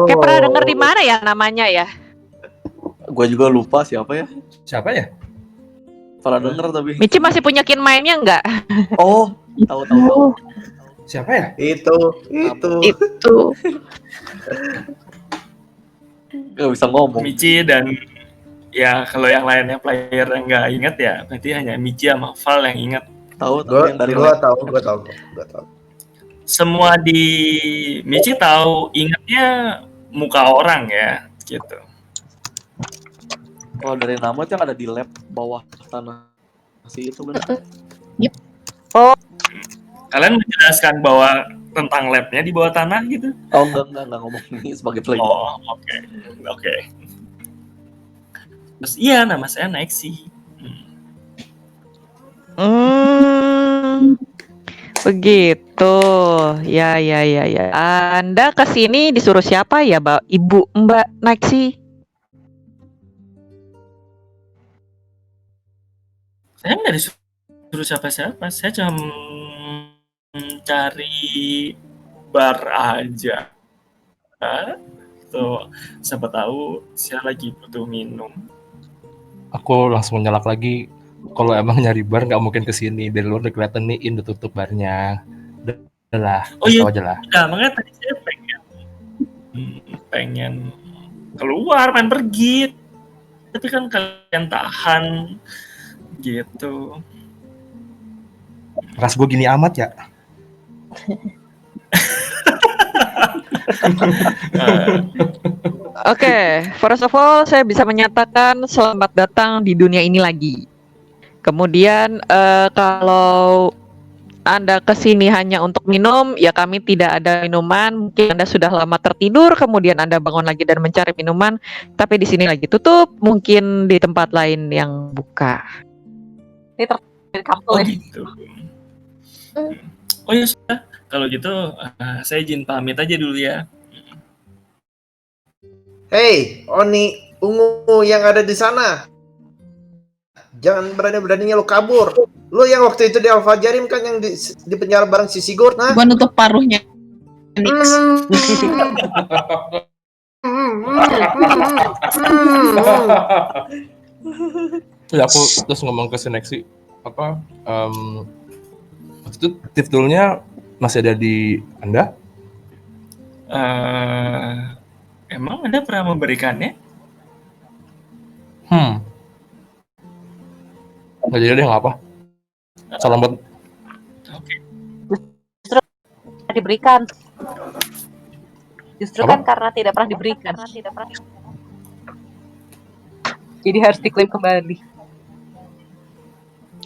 Kayak pernah denger di mana ya namanya ya? Gue juga lupa siapa ya. Siapa ya? Pernah denger tapi. Michi masih punya kin mainnya nggak? Oh, tahu. Siapa ya? Itu. Gak bisa ngomong. Michi dan ya kalau yang lainnya player yang nggak inget ya berarti hanya Michi sama Val yang inget. Tahu yang dari Gue tahu. Semua di Michi tahu, ingetnya muka orang ya gitu. Oh, dari nama tuh yang ada di lab bawah tanah si itu benar. Yep. Oh, Kalian menjelaskan bahwa tentang labnya di bawah tanah gitu? Oh, enggak ngomong ini sebagai player. Oh, oke. Terus iya, nama saya Nexi. Begitu. Ya. Anda kesini disuruh siapa ya, Mbak? Ibu Mbak Nexi? Saya nggak disuruh siapa-siapa. Saya cuma cari bar aja. Tuh, siapa tahu saya lagi butuh minum. Aku langsung nyelak lagi. Kalau emang nyari bar nggak mungkin kesini. Dari luar udah kelihatan nih udah tutup barnya. Udah lah, tahu aja lah. Nah, makanya tadi saya pengen keluar, pengen pergi. Tapi kan kalian tahan gitu. Ras gue gini amat ya. Oke, first of all saya bisa menyatakan selamat datang di dunia ini lagi. Kemudian kalau Anda kesini hanya untuk minum, ya kami tidak ada minuman. Mungkin Anda sudah lama tertidur, kemudian Anda bangun lagi dan mencari minuman, tapi di sini lagi tutup. Mungkin di tempat lain yang buka. Ini dari kampung ya. Gitu. Oh ya sudah, kalau gitu saya izin pamit aja dulu ya. Hey, Oni, Ungu yang ada di sana. Jangan berani-beraninya lo kabur. Lo yang waktu itu di Alfa Jarim kan yang di penjara bareng si Sigurd, nah? Gua nutup paruhnya. Nix. Ya aku terus ngomong ke Sineksi apa waktu itu tip toolnya masih ada di Anda? Emang Anda pernah memberikannya? Nggak jadi deh, nggak apa. Salam buat. Oke. Justru diberikan. Justru Apa? kan karena tidak pernah diberikan. Jadi harus diklaim kembali.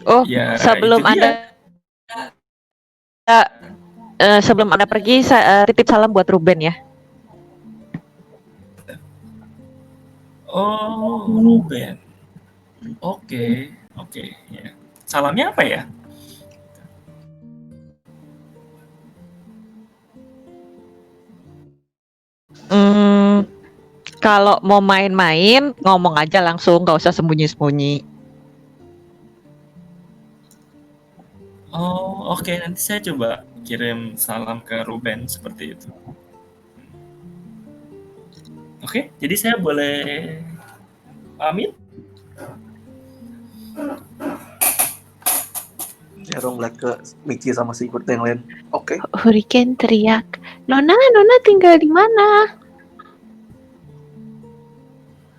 Oh, Ya, sebelum itu dia. sebelum Anda pergi, saya titip salam buat Ruben ya. Oh, Ruben. Oke, oke, ya. Salamnya apa ya? Kalau mau main-main, ngomong aja langsung, nggak usah sembunyi-sembunyi. Oh, oke. Nanti saya coba kirim salam ke Ruben seperti itu. Oke, jadi saya boleh pamit? Zero ngeliat ke Michi sama Sigurd yang lain. Oke. Hurricane teriak, Nona tinggal di mana?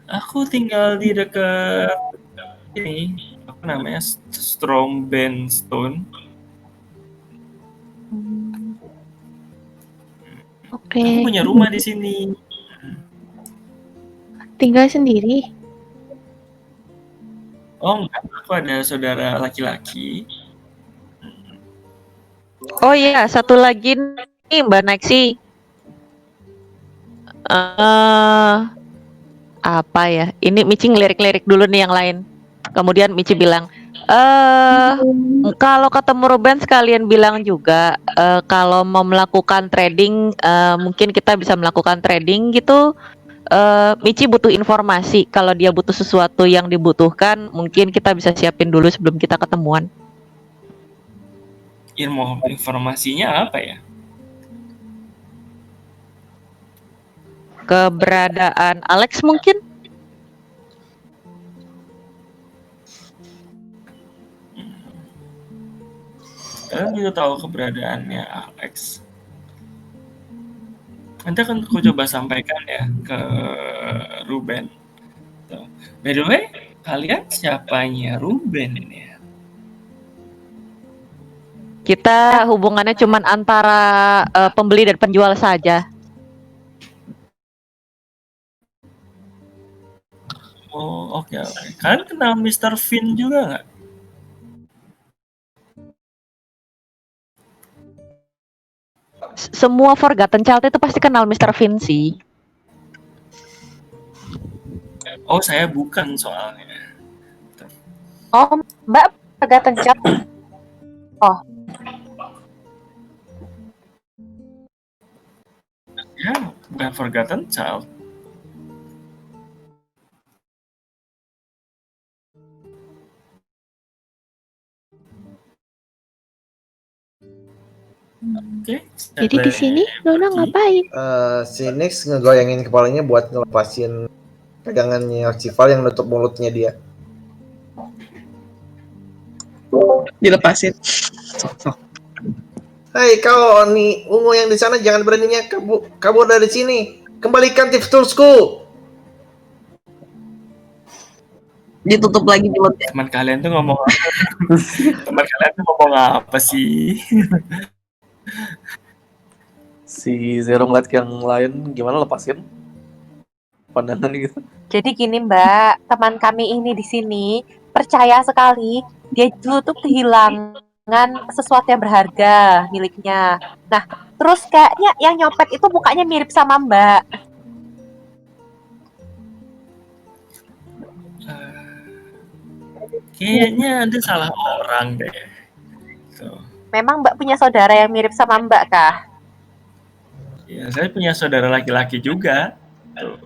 Aku tinggal di dekat ini, apa namanya, Strombenstone. Oke, Aku punya rumah di sini. tinggal sendiri. Oh enggak, aku ada saudara laki-laki. Oh iya, satu lagi nih Mbak Nexi. Apa ya? Ini Michi ngelirik-lirik dulu nih yang lain. Kemudian Michi bilang, kalau ketemu Ruben sekalian bilang juga kalau mau melakukan trading, mungkin kita bisa melakukan trading gitu. Michi butuh informasi. Kalau dia butuh sesuatu yang dibutuhkan, mungkin kita bisa siapin dulu sebelum kita ketemuan. Informasinya apa ya? Keberadaan Alex mungkin? Kalian bisa tahu keberadaannya Alex. Nanti akan aku coba sampaikan ya ke Ruben. Tuh. By the way, kalian siapanya Ruben ya? Kita hubungannya cuman antara pembeli dan penjual saja. Oh, oke. Kalian kenal Mr. Finn juga nggak? Semua Forgotten Child itu pasti kenal Mr. Vinci. Oh, saya bukan soalnya. Oh, Mbak Forgotten Child. Oh, Ya, bukan Forgotten Child. Oke. Jadi di sini Nona ngapain? Si Nix ngegoyangin kepalanya buat ngelepasin pegangannya Cival yang nutup mulutnya dia. Dilepasin. Hei kau Oni ungu yang di sana, jangan beraninya kabur dari sini. Kembalikan tips toolsku. Ditutup lagi mulutnya. Teman kalian tuh ngomong apa? Teman kalian tuh ngomong apa sih? Si Zero ngeliat yang lain gimana, lepasin pandangan gitu. jadi gini Mbak, teman kami ini di sini percaya sekali dia dulu tuh kehilangan sesuatu yang berharga miliknya. Nah, terus kayaknya yang nyopet itu mukanya mirip sama Mbak. Kayaknya ada salah orang deh. Tuh. Memang Mbak punya saudara yang mirip sama Mbak kah? Ya, saya punya saudara laki-laki juga. Tuh.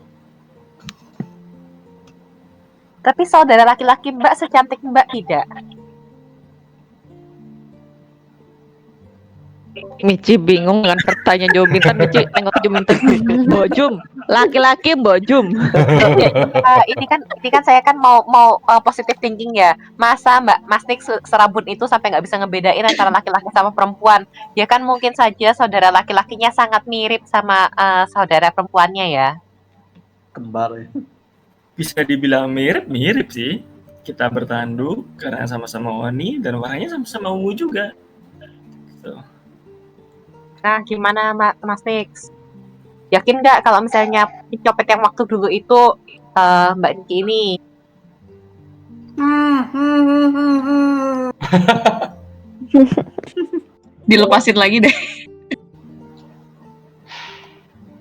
Tapi saudara laki-laki Mbak secantik Mbak tidak? Michi bingung dengan pertanyaan Jomintan. Michi tengok Jomintan. Mbok laki-laki Mbok Jum. Ini kan saya kan mau positive thinking ya. Masa Mbak Mas Nick serabun itu sampai nggak bisa ngebedain antara laki-laki sama perempuan? Ya kan mungkin saja saudara laki-lakinya sangat mirip sama saudara perempuannya ya. Kembar ya. Bisa dibilang mirip sih. Kita bertanduk karena sama-sama Oni dan warnanya sama-sama ungu juga. Tuh. Nah, gimana Mas Nix? Yakin nggak kalau misalnya copet yang waktu dulu itu Mbak Niki ini? Dilepasin lagi deh.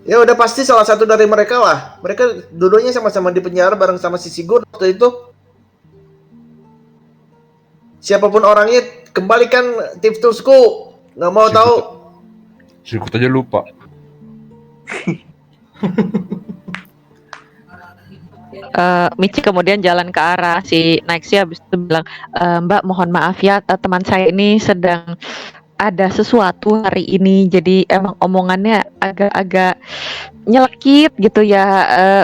Ya udah pasti salah satu dari mereka lah. Mereka dulunya sama-sama di penjara bareng sama si Sigurd waktu itu. Siapapun orangnya, kembalikan Thief Toolsku. Nggak mau tahu. Sikut aja lupa. Michi kemudian jalan ke arah si Nexi, habis itu bilang, Mbak mohon maaf ya, teman saya ini sedang ada sesuatu hari ini, jadi emang omongannya agak-agak nyelekit gitu ya.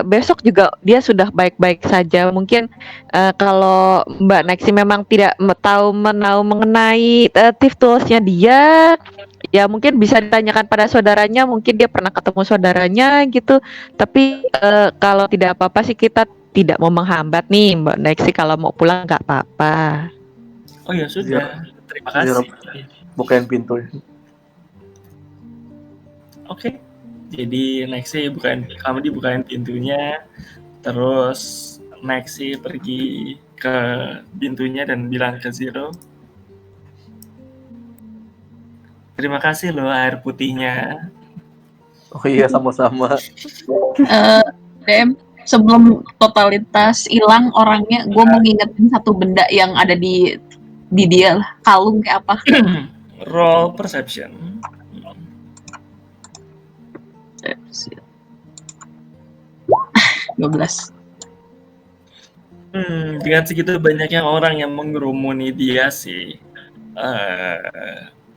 Besok juga dia sudah baik-baik saja. Mungkin kalau Mbak Nexi memang tidak tahu mengenai tips toolsnya dia, ya mungkin bisa ditanyakan pada saudaranya, mungkin dia pernah ketemu saudaranya gitu. Tapi kalau tidak apa-apa sih, kita tidak mau menghambat nih Mbak Nexi, kalau mau pulang nggak apa-apa. Oh ya sudah, terima kasih. Bukain pintu. Oke, jadi Nexi kamu dibukain pintunya, terus Nexi pergi ke pintunya dan bilang ke Zero, terima kasih loh air putihnya. Oh iya, sama-sama. DM, sebelum totalitas hilang orangnya, gue mau ngingetin satu benda yang ada di dia lah. Kalung kayak apa? Roll perception. 12. Dengan segitu banyaknya orang yang mengerumuni dia sih,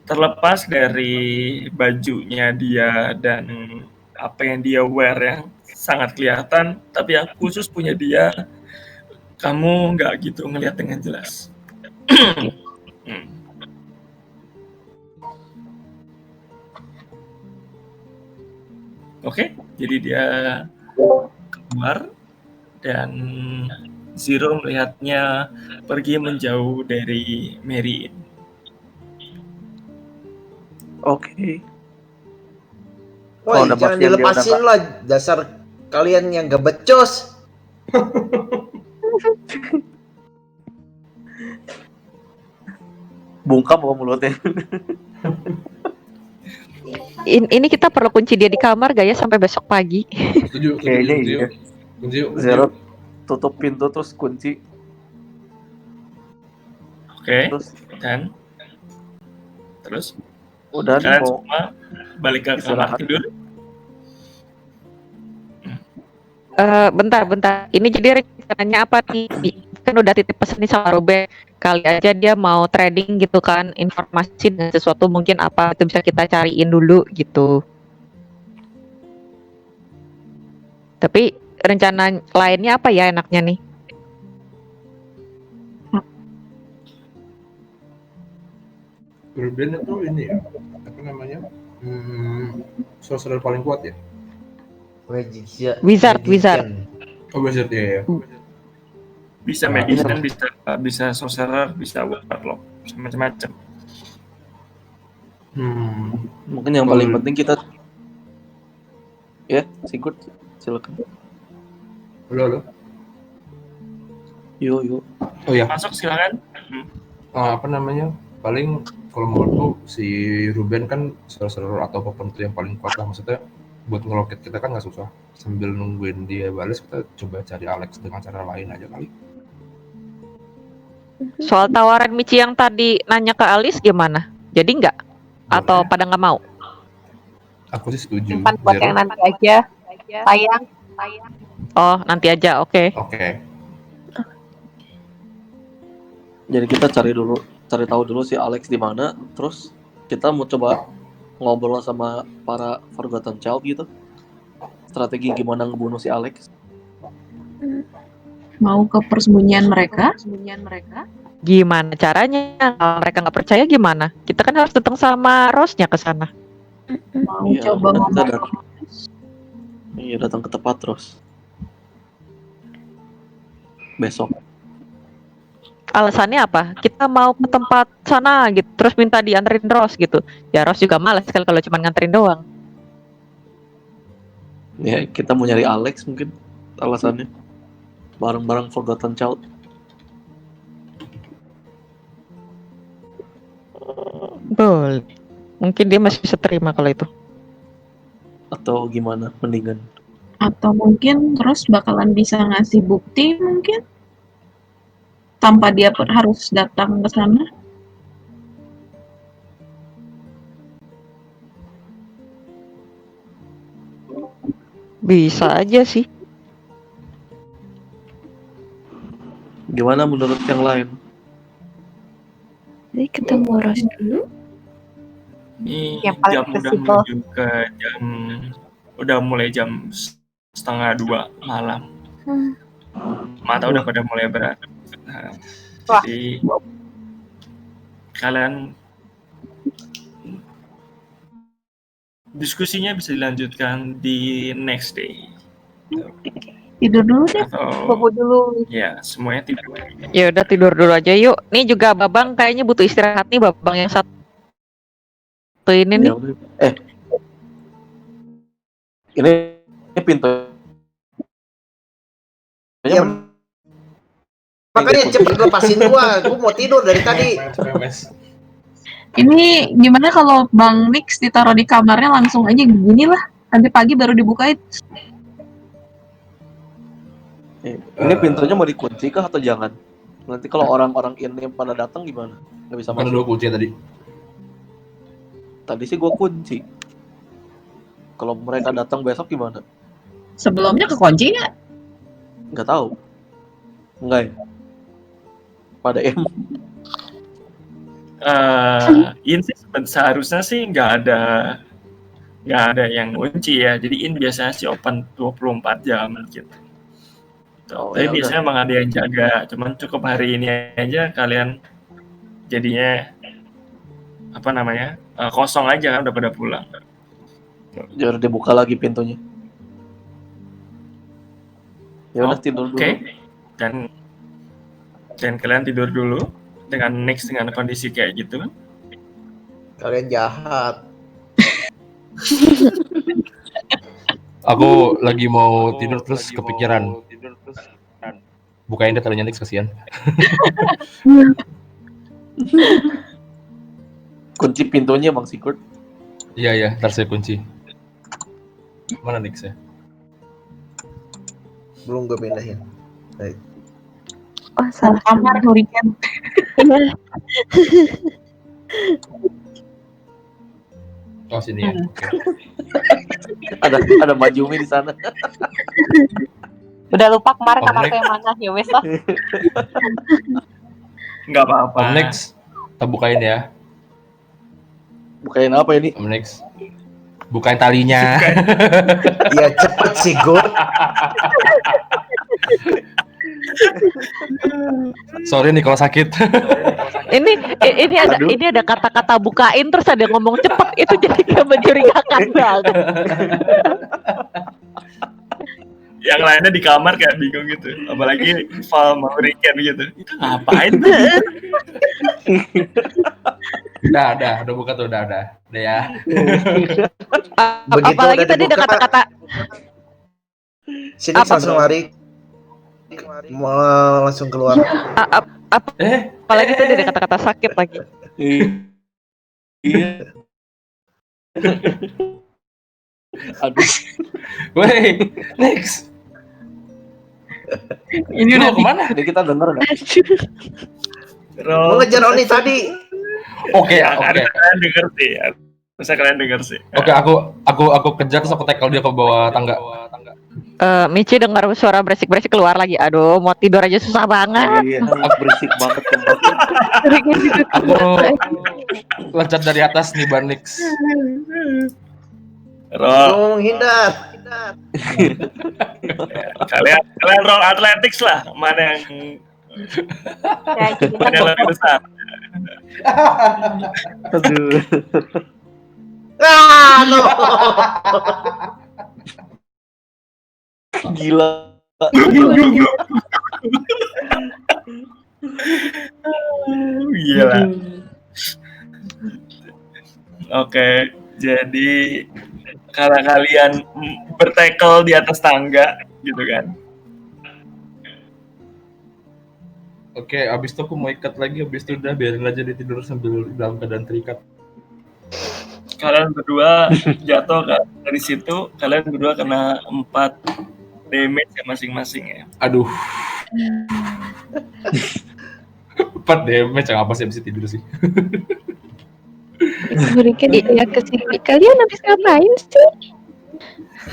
terlepas dari bajunya dia dan apa yang dia wear yang sangat kelihatan, tapi yang khusus punya dia, kamu nggak gitu ngelihat dengan jelas. Oke, jadi dia keluar dan Zero melihatnya pergi menjauh dari Mary. Oke. Woi, jangan dilepasin lah, dasar kalian yang gak becos. Bungkam apa mulutnya? Ini kita perlu kunci dia di kamar gak ya sampai besok pagi? Setuju. Kayaknya iya. Kunci. Zero tutup pintu terus kunci. Oke. Terus Dan terus udah kalian mau semua balik ke kamar istirahat. tidur. Bentar. Ini jadi rencananya apa nih? Kan udah titip pesan nih sama Ruben. Kali aja dia mau trading gitu kan, informasi dan sesuatu mungkin apa itu bisa kita cariin dulu gitu. Tapi rencana lainnya apa ya enaknya nih? Ruben itu ini ya, apa namanya? Sorcerer paling kuat ya? Wizard. Oh, wizard ya. Bisa medicine, bisa sorcerer, bisa warlock, macam-macam. Mungkin yang paling penting kita ya, Sigurd, silakan. Halo. Yuk. Oh ya. Masuk silakan. Apa namanya? Paling kalau menurutku si Ruben kan sorcerer atau pembantu yang paling kuat lah, maksudnya buat ngeloket kita kan nggak susah. Sambil nungguin dia balas, kita coba cari Alex dengan cara lain aja kali. Soal tawaran Michi yang tadi nanya ke Alice gimana? Jadi nggak? Atau pada nggak mau? Aku sih setuju. Simpan buat yang nanti aja. Sayang. Oh, nanti aja, oke. Oke. Jadi kita cari tahu dulu si Alex di mana, terus kita mau coba ngobrol sama para Forgotten Child gitu. Strategi gimana ngebunuh si Alex? Mau ke persembunyian mereka? Gimana caranya? Kalau mereka nggak percaya gimana? Kita kan harus datang sama Rose-nya ke sana. Mau Iya, coba kita ngomong? Iya, datang ke tempat terus. Besok. Alasannya apa? Kita mau ke tempat sana gitu, terus minta dianterin Rose gitu. Ya Rose juga malas sekali kalau cuma nganterin doang. Ya, kita mau nyari Alex mungkin alasannya. Bareng-bareng Forgotten Child. Boleh. Mungkin dia masih bisa terima kalau itu. Atau gimana mendingan? Atau mungkin terus bakalan bisa ngasih bukti mungkin tanpa dia harus datang ke sana. Bisa aja sih. Gimana menurut yang lain? Jadi ketemu Ros dulu. Ini Yang paling jam udah accessible. menuju ke udah mulai jam 1:30 malam. Mata udah pada mulai berat. Nah, Wah. jadi kalian diskusinya bisa dilanjutkan di next day Tidur dulu deh. atau Bobo dulu. ya semuanya tidur. Ya udah tidur dulu aja yuk. Nih juga Babang kayaknya butuh istirahat nih, Babang yang satu ini nih. Ya udah. Ini pintu. Ya, makanya cepet lepasin gua mau tidur dari tadi. Ini gimana kalau Bang Nix ditaruh di kamarnya langsung aja gini lah. Nanti pagi baru dibukain. Ini pintunya mau dikunci kah atau jangan? Nanti kalau orang-orang ini pada datang gimana? Nggak bisa Mana masuk. 2 kunci tadi? Tadi sih gua kunci. Kalau mereka datang besok gimana? Sebelumnya kekunci nggak? Nggak tahu. Enggak ya? Pada In sih seharusnya sih nggak ada yang kunci ya. Jadi in biasanya sih open 24 jam gitu. Oh, Tapi ya biasanya emang ada yang jaga. Cuman cukup hari ini aja kalian jadinya kosong aja kan udah pada pulang. Jangan dibuka lagi pintunya. Ya udah tidur dulu. Oke. Dan kalian tidur dulu dengan kondisi kayak gitu. Kalian jahat. Aku lagi mau tidur terus kepikiran. Bukain deh terlalu nyantik, kasihan. Kunci pintunya Bang Sigurd. Iya, ntar saya kunci. Mana Nix ya? Belum gue pindahin. Baik. Oh, salah Kamar Hurricane. Iya. Oh, sini ya. Oke. Ada Majumi di sana. Udah lupa kemarin Om kamarku Nix. yang mana, ya wes lah. Nggak apa-apa. Om Nix, kita bukain ya. Bukain apa ini? Om Nix. Bukain talinya. Ya cepet sih Gur. Sorry nih kalau sakit. Ini ada kata-kata bukain terus ada ngomong cepet, itu jadi kayak mencurigakan banget. Yang lainnya di kamar kayak bingung gitu. Apalagi Val mau Riken gitu. Itu ngapain tuh? Udah buka tuh, udah ya. Begitu Apalagi udah tadi ada dibuka, kata-kata sini langsung lari. Mau langsung keluar. apalagi tadi ada kata-kata sakit lagi. Iya. Aduh. Woi, Nix. Ini Lu udah mau kemana? Jadi kita denger nggak? Mau ngejar Oni tadi. Oke. Kalian denger sih. Bisa kalian denger sih. Oke, aku kejar terus aku tackle dia ke bawah tangga. Michi dengar suara berisik-berisik keluar lagi. Aduh, mau tidur aja susah banget. Iya, berisik banget tempat. Aku loncat dari atas nih Nix. Roll. Hindar. Kalian roll athletics lah. Mana yang Ya, jadi kan lebih besar. Aduh. No. Gila. Gila. Oke, jadi kalau kalian bertackle di atas tangga gitu kan. Oke, abis itu aku mau ikat lagi, abis itu udah biarin aja dia tidur sambil dalam keadaan terikat. Kalian berdua jatuh kan dari situ, kalian berdua kena 4 damage ya masing-masing ya. Aduh. 4 damage apa sih bisa tidur sih. Hurricane ya kesini. Kalian habis ngapain sih?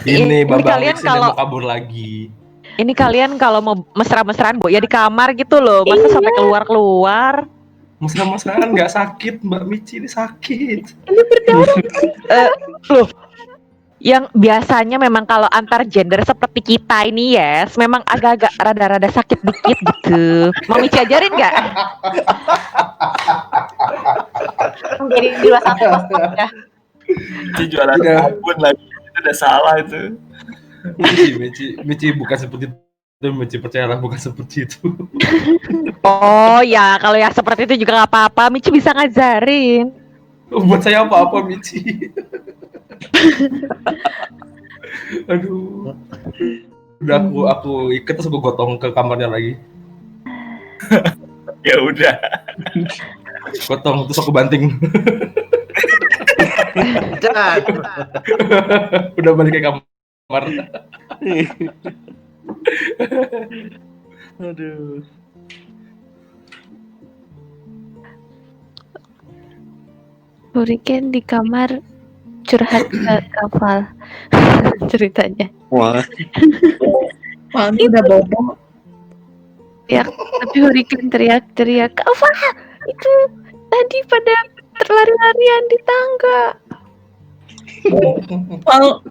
Ini Babang kalian Nix kalau- mau kabur lagi. Ini kalian kalau mau mesra-mesraan, Bu, ya di kamar gitu loh. Masa Iya. sampai keluar-keluar? Mesra-mesraan nggak sakit, Mbak Michi ini sakit. Ini berdarah. Loh, yang biasanya memang kalau antar gender seperti kita ini yes, memang agak-agak rada-rada sakit dikit gitu. Mau Michi ajarin nggak? Jadi di luar satu ya. Ci jualan Iya. sabun lagi, itu udah salah itu. Michi bukan seperti itu, Michi percayalah bukan seperti itu. Oh ya, kalau ya seperti itu juga nggak apa-apa. Michi bisa ngajarin. Buat saya apa-apa Michi. Aduh. Udah aku ikat terus aku gotong ke kamarnya lagi. Ya udah. Gotong terus aku banting. Dan Udah balik ke kamar. Aduh. Hurricane di kamar curhat ke Kafal ceritanya. Wah. Wah, ini udah bobo. Ya, tapi Hurricane teriak-teriak, Kafal itu tadi pada lari-larian di tangga. Wah,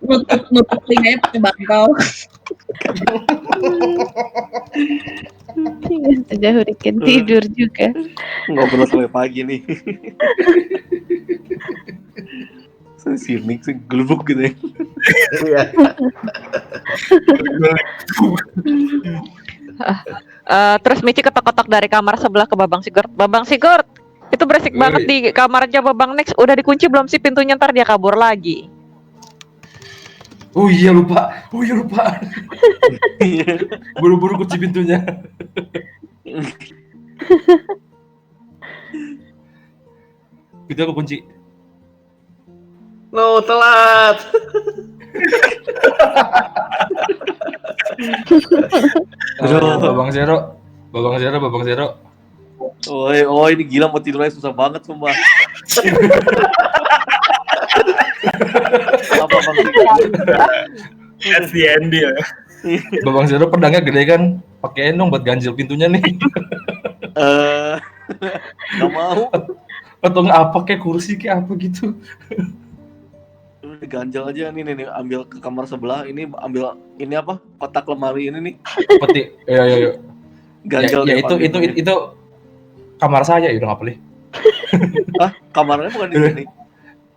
nutup telinganya pakai bangkau. Iya saja Hurricane tidur juga. Ngobrol sampai pagi nih. Si Nick sih gelubuk gitu ya. iya. Terus Michi ketok-ketok dari kamar sebelah ke Babang Sigurd. Babang Sigurd, itu berisik banget di kamarnya Babang Nex. Udah dikunci belum sih pintunya, ntar dia kabur lagi. Oh iya lupa. Buru-buru kunci pintunya. Pintu aku kunci. No, telat. Babang Zero. Oh ini gila mau tidurnya susah banget sumpah. Apa bang? That's the end ya. Babang Zero pedangnya gede kan. Pakein dong buat ganjil pintunya nih. Gak mau. Atau nggak apa kayak kursi kayak apa gitu. Udah ganjal aja nih ambil ke kamar sebelah ini ambil ini apa kotak lemari ini nih Peti. Ya. ganjal Ya deh, itu paling. itu kamar saya ya udah nggak boleh. Kamarnya bukan di sini.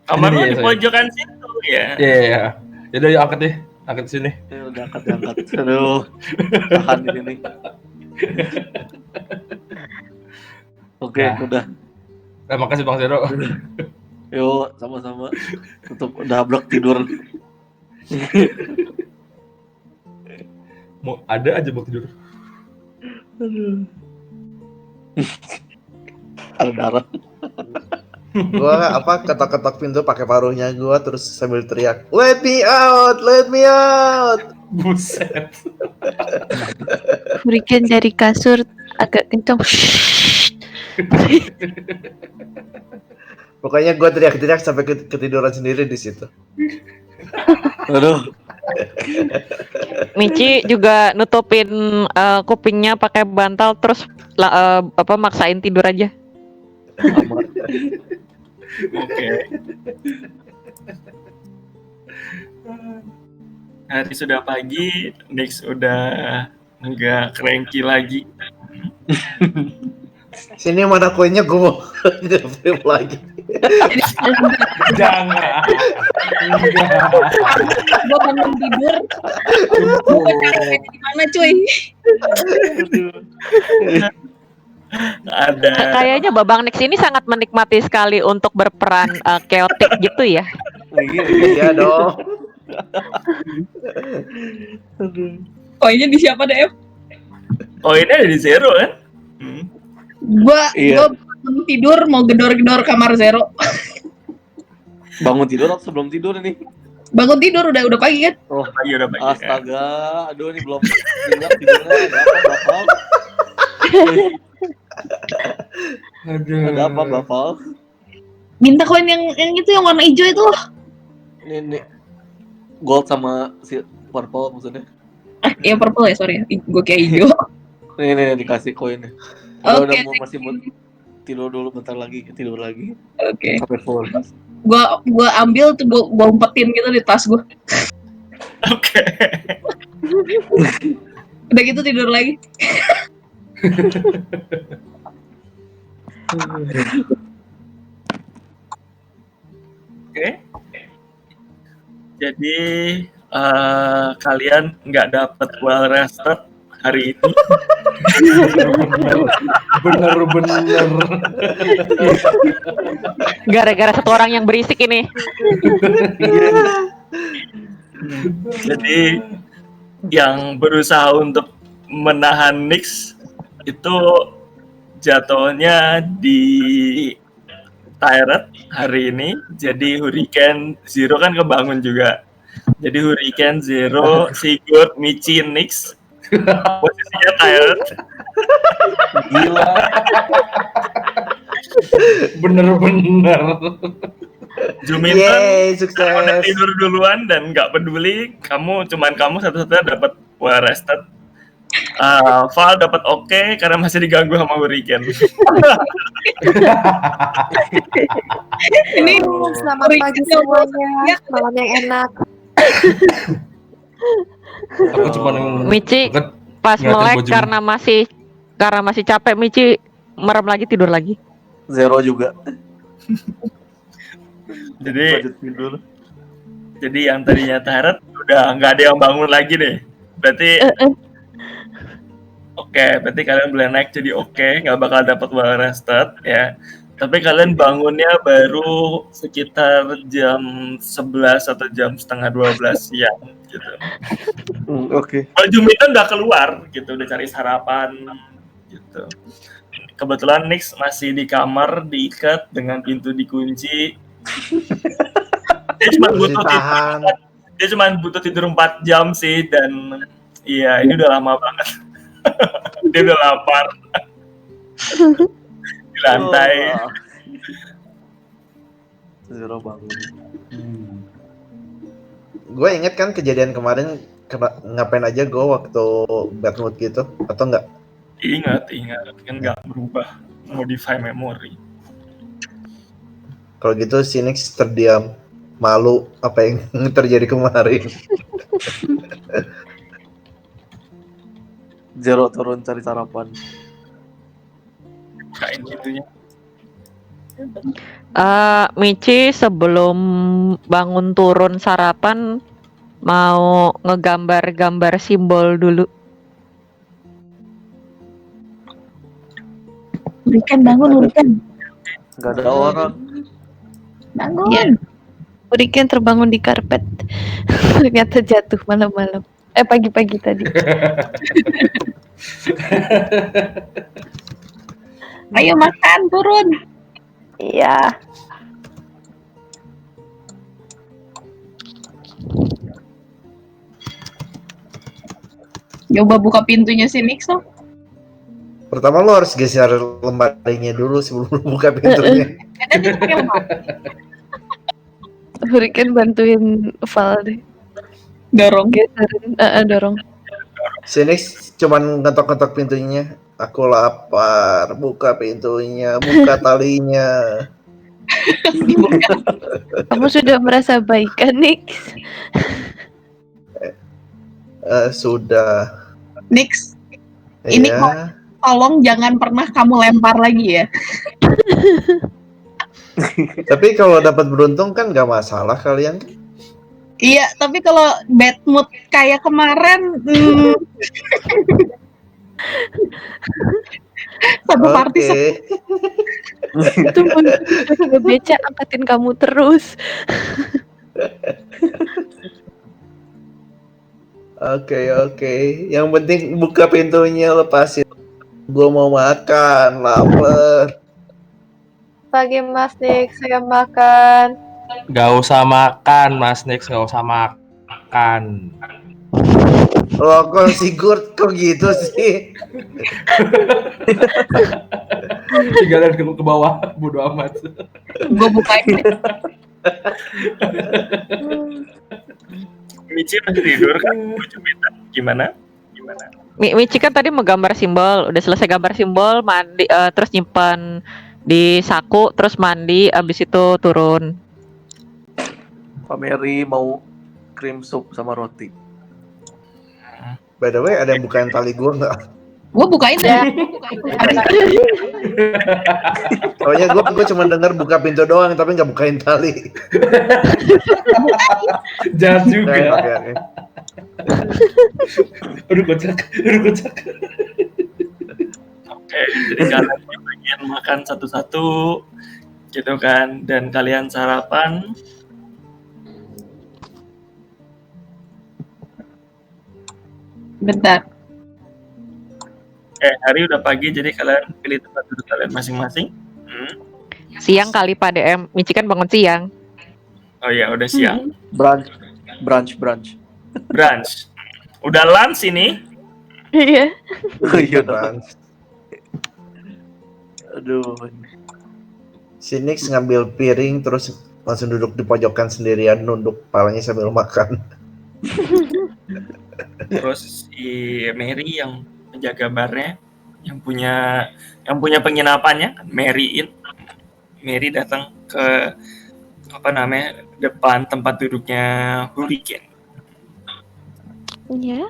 Kamar Ini lu ya, di saya. pojokan situ ya. Iya. Ya udah yuk angkat deh. Angkat sini. Ya udah angkat. Aduh, tahan ini nih. Oke, Nah. udah. Makasih Bang Zero. Yuk, sama-sama. Tutup udah blok tidur. Mau ada aja mau tidur. Aduh. Ada darah. Gua ketok-ketok pintu pakai paruhnya gua terus sambil teriak, "Let me out, let me out." Buset. Hurricane dari kasur agak kencang. Pokoknya gua teriak-teriak sampai ketiduran sendiri di situ. Aduh. Michi juga nutupin kupingnya pakai bantal terus maksain tidur aja. Aman. Oke. Hari sudah pagi, Nix udah nggak cranky lagi. Sini mana kuenya gua mau film lagi. Jangan. Gue bangun tidur. Gue cari di mana cuy? Ada. Kayaknya Babang Nex ini sangat menikmati sekali untuk berperan chaotic gitu ya. Iya dong. Koinnya di siapa deh? Oh ini ada di Zero kan? Gue Iya. bangun tidur mau gedor-gedor kamar Zero. Bangun tidur atau sebelum tidur ini? Bangun tidur udah pagi kan? Oh, Udah pagi. astaga. Aduh, ini belum tidurnya. Ada apa, Bapak? Aduh. Ada apa, Bapak? Minta koin yang itu yang warna hijau itu loh. Ini gold sama si purple maksudnya. Ya purple ya, sorry. Gue kayak hijau. Nih dikasih koinnya. Oke. Masih mau tidur dulu, bentar lagi tidur lagi. Oke. Sampai full. Gua ambil tuh gua umpetin gitu di tas gua. Oke. Udah gitu tidur lagi. Oke. Jadi kalian nggak dapat well rested hari ini. Bener. Gara-gara satu orang yang berisik ini. Jadi yang berusaha untuk menahan Knicks itu jatuhnya di Tyrant hari ini. Jadi Hurricane Zero kan kebangun juga. Jadi Hurricane Zero, Sigurd, Michi, Knicks. Posisinya Tyrant. Gila. Bener. Juminton Yeay, udah sukses. tidur duluan dan nggak peduli. Kamu satu-satunya dapat well rested. Val dapat oke karena masih diganggu sama Hurricane. Ini Selamat pagi semuanya. Malam yang enak. Aku cuma Michi pas ngeliatin melek baju. karena masih capek, Michi merem lagi, tidur lagi. Zero juga. Jadi Lanjut tidur. yang tadinya Tyrant udah nggak ada yang bangun lagi deh. Berarti berarti kalian boleh naik jadi nggak bakal dapat well rested ya. Tapi kalian bangunnya baru sekitar jam 11 atau jam setengah 12 siang gitu. Oke. Baju Juminton udah keluar gitu, udah cari sarapan gitu. Kebetulan Knicks masih di kamar, diikat dengan pintu dikunci. Dia cuma butuh tidur 4 jam sih, dan iya ini udah lama banget. Dia udah lapar di lantai. Zero bangun. Gue inget kan kejadian kemarin ngapain aja gue waktu bad mood gitu atau enggak? Ingat kan nggak berubah, modify memory. Kalau gitu si Knicks terdiam, malu apa yang terjadi kemarin. Zero turun cari sarapan. Kain gitunya. Michi sebelum bangun turun sarapan mau ngegambar-gambar simbol dulu. Bangun. Gak ada orang. Bangun. Iya. Hurricane terbangun di karpet. Ternyata jatuh malam-malam. Pagi-pagi tadi. Ayo makan, turun. Iya. Coba buka pintunya si Nix dong. Pertama lo harus geser lemarinya dulu sebelum lo buka pintunya. Hurricane bantuin Val deh. Dorong. Geserin, dorong. Si Knicks cuman ngetok-ngetok pintunya. Aku lapar, buka pintunya, buka talinya. Kamu sudah merasa baik kan, Nick? Sudah. Nix, ini Ya. tolong jangan pernah kamu lempar lagi ya. Tapi kalau dapat beruntung kan nggak masalah kalian. Iya, tapi kalau bad mood kayak kemarin, satu party Oke. Itu ngebeca angkatin kamu terus. Oke. Yang penting buka pintunya, lepasin. Gua mau makan, lapar. Pagi Mas Nick, saya makan. Nggak usah makan, Mas Next, nggak usah makan. Oh, kok Sigurd kok gitu sih? Tinggalin ke bawah, bodo amat. Gue bukain. Michi masih tidur kan? Gimana? Michi kan tadi mau gambar simbol, udah selesai gambar simbol, mandi, terus nyimpan di saku, terus mandi, abis itu turun. Pak Mary mau cream soup sama roti. By the way, ada yang bukain tali gua nggak? Gue bukain ya. Soalnya gua cuma dengar buka pintu doang, tapi nggak bukain tali. Jahat juga. Oke. Aduh kocak. Oke, jadi kalian bagian makan satu-satu gitu kan, dan kalian sarapan. Bentar. Hari udah pagi, jadi kalian pilih tempat duduk kalian masing-masing. Siang kali Pak DM, Michi kan bangun siang. Oh ya, udah siang. Brunch. Brunch. Udah lunch ini. Iya. Oh iya Bang. Aduh. Si Nix ngambil piring terus langsung duduk di pojokan sendirian, nunduk palanya sambil makan. Terus si Mary yang menjaga barnya, yang punya penginapannya, Mary datang ke depan tempat duduknya Hurricane. Ya.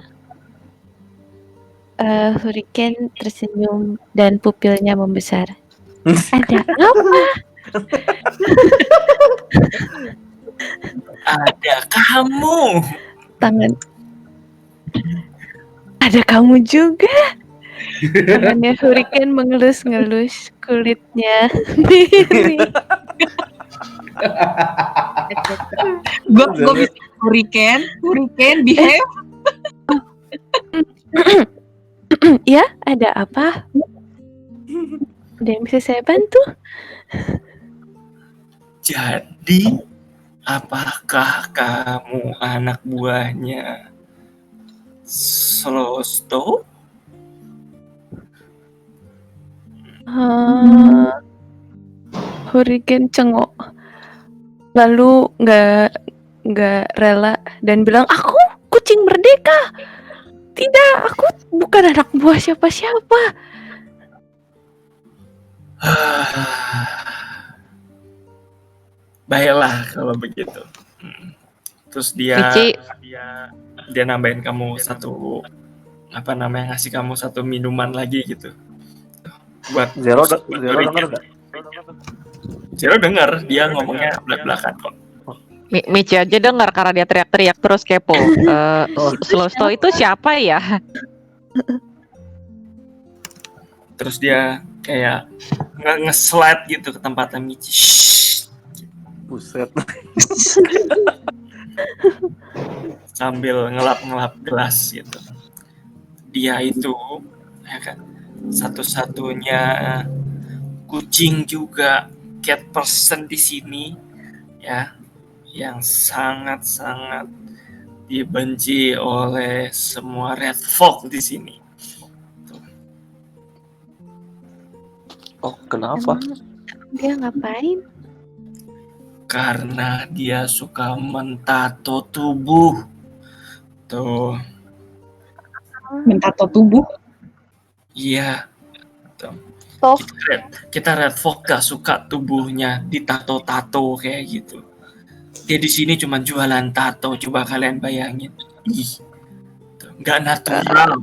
Hurricane tersenyum dan pupilnya membesar. Ada apa? Ada kamu. Tangan. Ada kamu juga. Tangannya Hurricane mengelus-ngelus kulitnya Mary. Gue bisa Hurricane behave. Ya, ada apa? Ada yang bisa saya bantu? Jadi, apakah kamu anak buahnya Slosto? Hurricane cengok, lalu nggak rela dan bilang, aku kucing merdeka. Tidak, aku bukan anak buah siapa-siapa. Baiklah kalau begitu. Terus Michi, dia nambahin kamu ngasih kamu satu minuman lagi gitu. Buat Zero denger nggak? Zero denger, dia ngomongnya belak-belakan kok. Michi aja dengar karena dia teriak-teriak terus kepo. Slosto itu siapa ya? Terus dia kayak nge-slide gitu ke tempatnya Michi. Shhh. Buset. Sambil ngelap-ngelap gelas gitu. Dia itu ya kan, satu-satunya kucing juga cat person di sini ya, yang sangat-sangat dibenci oleh semua red folk di sini. Oh, kenapa? Dia ngapain? Karena dia suka mentato tubuh. Tuh, Mentato tubuh. iya. Tuh. Tuh. Kita red folk gak suka tubuhnya ditato-tato kayak gitu. Dia di sini cuma jualan tato, coba kalian bayangin. Ih, nggak natural.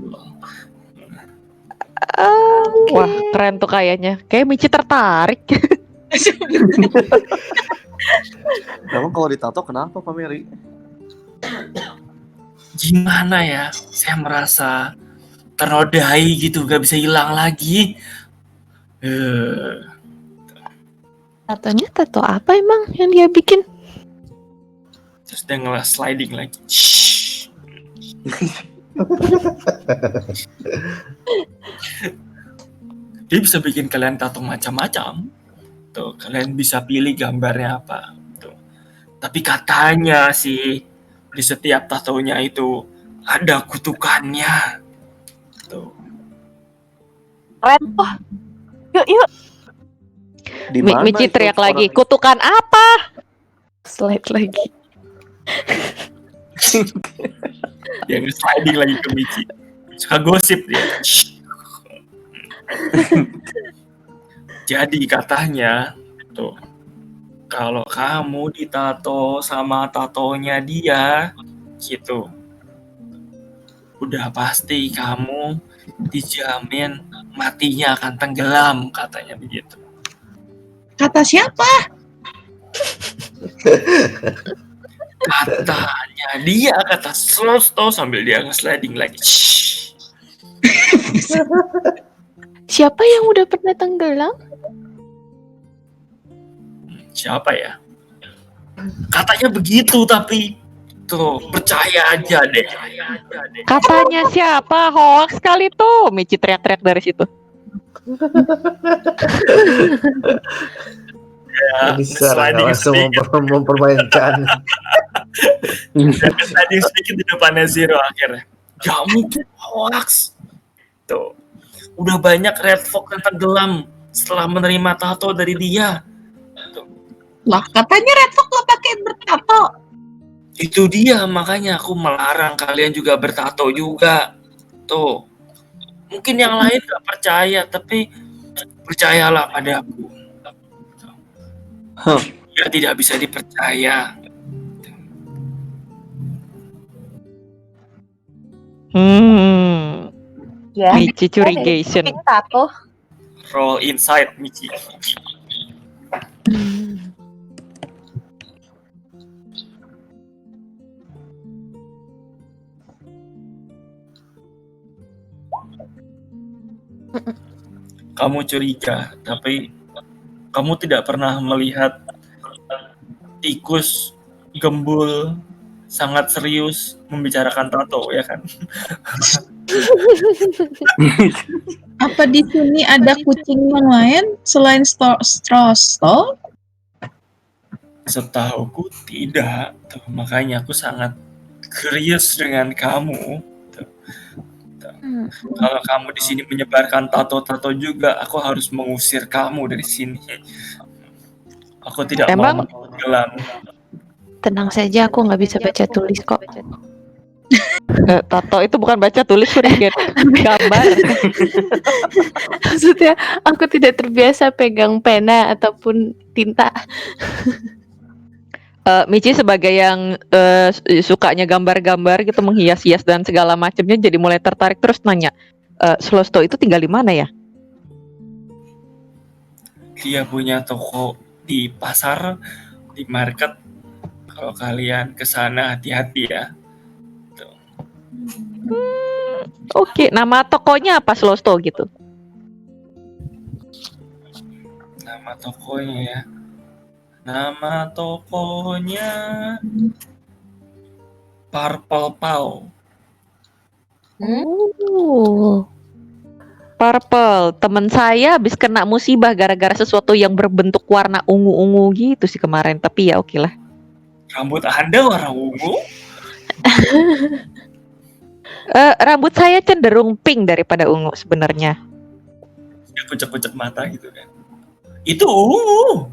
Wah, keren tuh kayaknya. Kayak Michi tertarik. Emang kalau ditato kenapa Pak Mary? Gimana ya? Saya merasa ternodai gitu, gak bisa hilang lagi. Tatonya tato apa emang yang dia bikin? Terus dia sliding lagi. Shhh. Dia bisa bikin kalian tato macam-macam. Tuh, kalian bisa pilih gambarnya apa. Tuh. Tapi katanya sih di setiap tatonya itu ada kutukannya. Tuh. Keren tuh. Yuk. Di mana Michi itu teriak lagi, orang- kutukan apa? Slide lagi. Dia nge-sliding lagi ke Michi. Suka gosip dia. Jadi katanya tuh, kalau kamu ditato sama tatonya dia gitu, udah pasti kamu dijamin matinya akan tenggelam, katanya begitu. Kata siapa? Katanya dia, kata Slosto sambil dia nge-sliding lagi. Shhh. Siapa yang udah pernah tenggelam? Siapa ya? Katanya begitu, tapi tuh percaya aja deh. Katanya siapa? Hoax kali tuh. Michi teriak-teriak dari situ. Ya, Bisa nge-sliding langsung sedikit, mempermainkan. nge-sliding sedikit di depannya Zero akhirnya. Gak mungkin hoax. Tuh, udah banyak red fox yang tenggelam setelah menerima tato dari dia. Lah, katanya Red Fox gak pakai bertato. Itu dia, makanya aku melarang kalian juga bertato juga. Tuh, mungkin yang lain gak percaya, tapi percayalah padaku. Ya tidak bisa dipercaya. Ya. Michi curigation. Pink tato. Roll inside, Michi. Kamu curiga, tapi kamu tidak pernah melihat tikus gembul sangat serius membicarakan tato, ya kan? Apa di sini ada kucing yang lain selain Strosto? Setahuku tidak. Tuh, makanya aku sangat curious dengan kamu. Tuh. Kalau kamu di sini menyebarkan tato-tato juga, aku harus mengusir kamu dari sini. Aku tidak Emang- mau tenggelam. Tenang saja, aku nggak bisa baca tulis kok. Tato itu bukan baca tulis, Shuriken. Gambar. Maksudnya, aku tidak terbiasa pegang pena ataupun tinta. Michi sebagai yang sukanya gambar-gambar gitu, menghias-hias dan segala macamnya, jadi mulai tertarik terus nanya, Slosto itu tinggal di mana ya? Dia punya toko di pasar, di market. Kalau kalian ke sana hati-hati ya. Tuh. Oke, nama tokonya apa Slosto gitu? Nama tokonya ya. Nama tokonya Purple Pau. Oh, Purple, temen saya habis kena musibah gara-gara sesuatu yang berbentuk warna ungu-ungu gitu sih kemarin. Tapi ya oke lah. Rambut Anda warna ungu? Rambut saya cenderung pink daripada ungu sebenarnya. Ya kucek-kucek mata gitu kan. Itu ungu.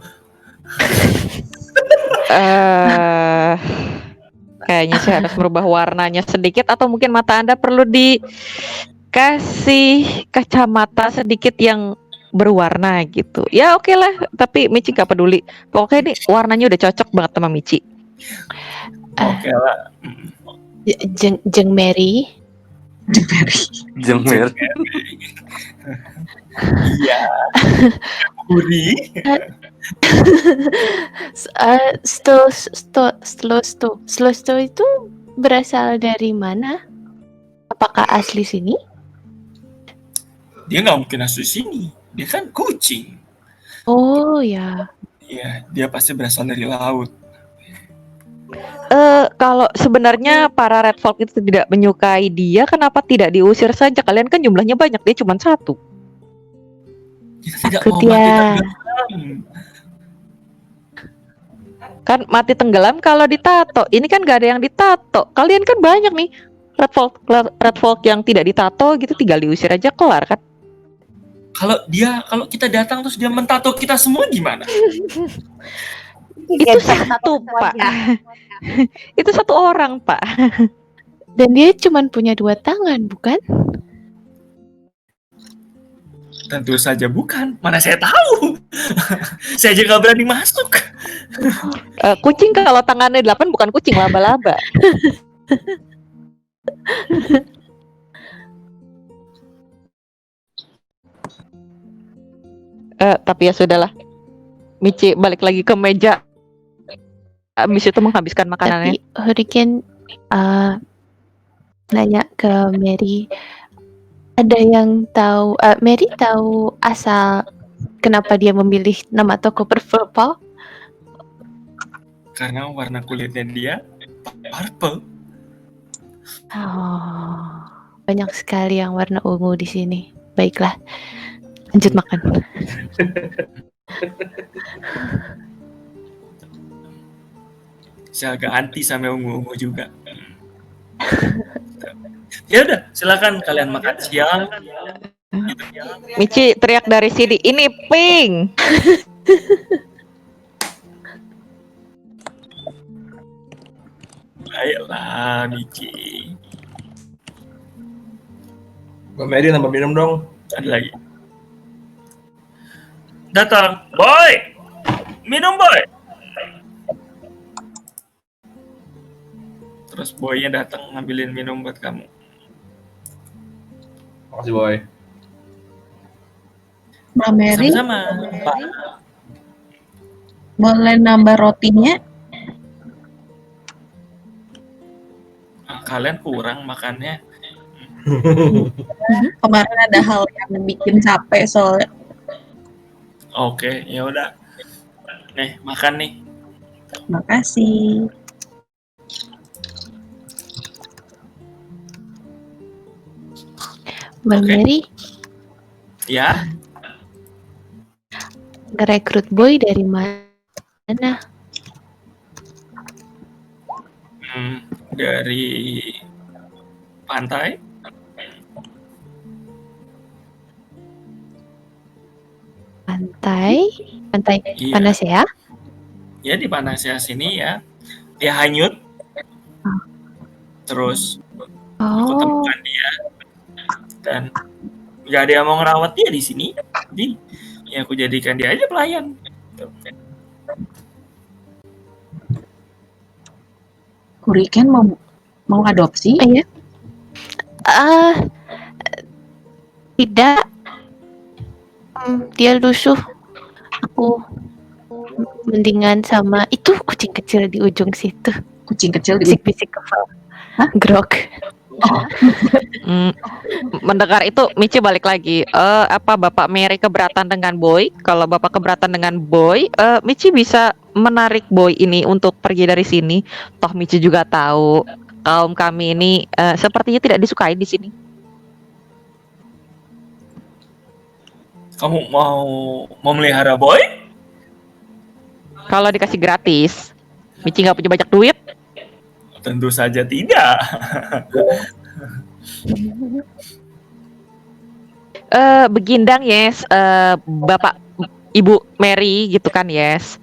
Kayaknya sih harus merubah warnanya sedikit, atau mungkin mata Anda perlu dikasih kacamata sedikit yang berwarna gitu. Ya oke lah, tapi Michi gak peduli. Pokoknya ini warnanya udah cocok banget sama Michi. Oke lah. Jeng Mary. Jemer. Iya. Uri. Slosto itu berasal dari mana? Apakah asli sini? Dia nggak mungkin asli sini. Dia kan kucing. Oh ya. Iya, dia pasti berasal dari laut. Kalau sebenarnya para Red Fox itu tidak menyukai dia, kenapa tidak diusir saja? Kalian kan jumlahnya banyak, dia cuma satu. Kita tidak Aku mau dia. mati tenggelam. Kan mati tenggelam kalau ditato. Ini kan gak ada yang ditato. Kalian kan banyak nih red folk yang tidak ditato gitu, tinggal diusir aja kelar kan. Kalau kita datang terus dia mentato kita semua gimana? Itu satu, Pak. Itu satu orang, Pak. Dan dia cuma punya 2 tangan, bukan? Tentu saja bukan. Mana saya tahu. Saya aja gak berani masuk. Kucing kalau tangannya 8 bukan kucing, laba-laba. Tapi ya sudahlah. Michi balik lagi ke meja. Habis itu menghabiskan makanannya. Tapi Hurricane nanya ke Mary, ada yang tahu, Mary tahu asal kenapa dia memilih nama toko Purple? Karena warna kulitnya dia purple. Oh, banyak sekali yang warna ungu di sini. Baiklah, lanjut makan. Saya agak anti sama ungu-ungu juga. Ya udah, silakan kalian makan siang. Michi teriak dari sini, ini pink. Ayolah, Michi. Mbak Mary nambah minum dong. Ada lagi. Datang, boy. Minum, boy. Terus boynya datang ngambilin minum buat kamu. Makasih boy. Mbak Mary, Sama-sama, Pak. boleh nambah rotinya? Kalian kurang makannya. Kemarin ada hal yang bikin capek soalnya. Oke, ya udah. Nih, makan nih. Makasih. Mbak Oke. Mary Ya, ngerekrut boy dari mana? dari pantai. Pantai Iya. panas ya? Ya di Panasya sini ya. Dia hanyut. Terus aku Oh, temukan dia dan nggak ada yang mau ngerawat dia di sini. Jadi ya aku jadikan dia aja pelayan. Hurricane mau adopsi? iya. Tidak. Dia lusuh. Aku mendingan sama itu kucing kecil di ujung situ. Kucing kecil di Bisik-bisik kepala. Grok. Mendengar itu, Michi balik lagi. Apa Bapak Mary keberatan dengan Boy? Kalau Bapak keberatan dengan Boy, Michi bisa menarik Boy ini untuk pergi dari sini. Toh Michi juga tahu kaum kami ini sepertinya tidak disukai di sini. Kamu mau memelihara boy? Kalau dikasih gratis, Michi nggak punya banyak duit. Tentu saja tidak. Begindang yes, Bapak Ibu Mary gitu kan yes.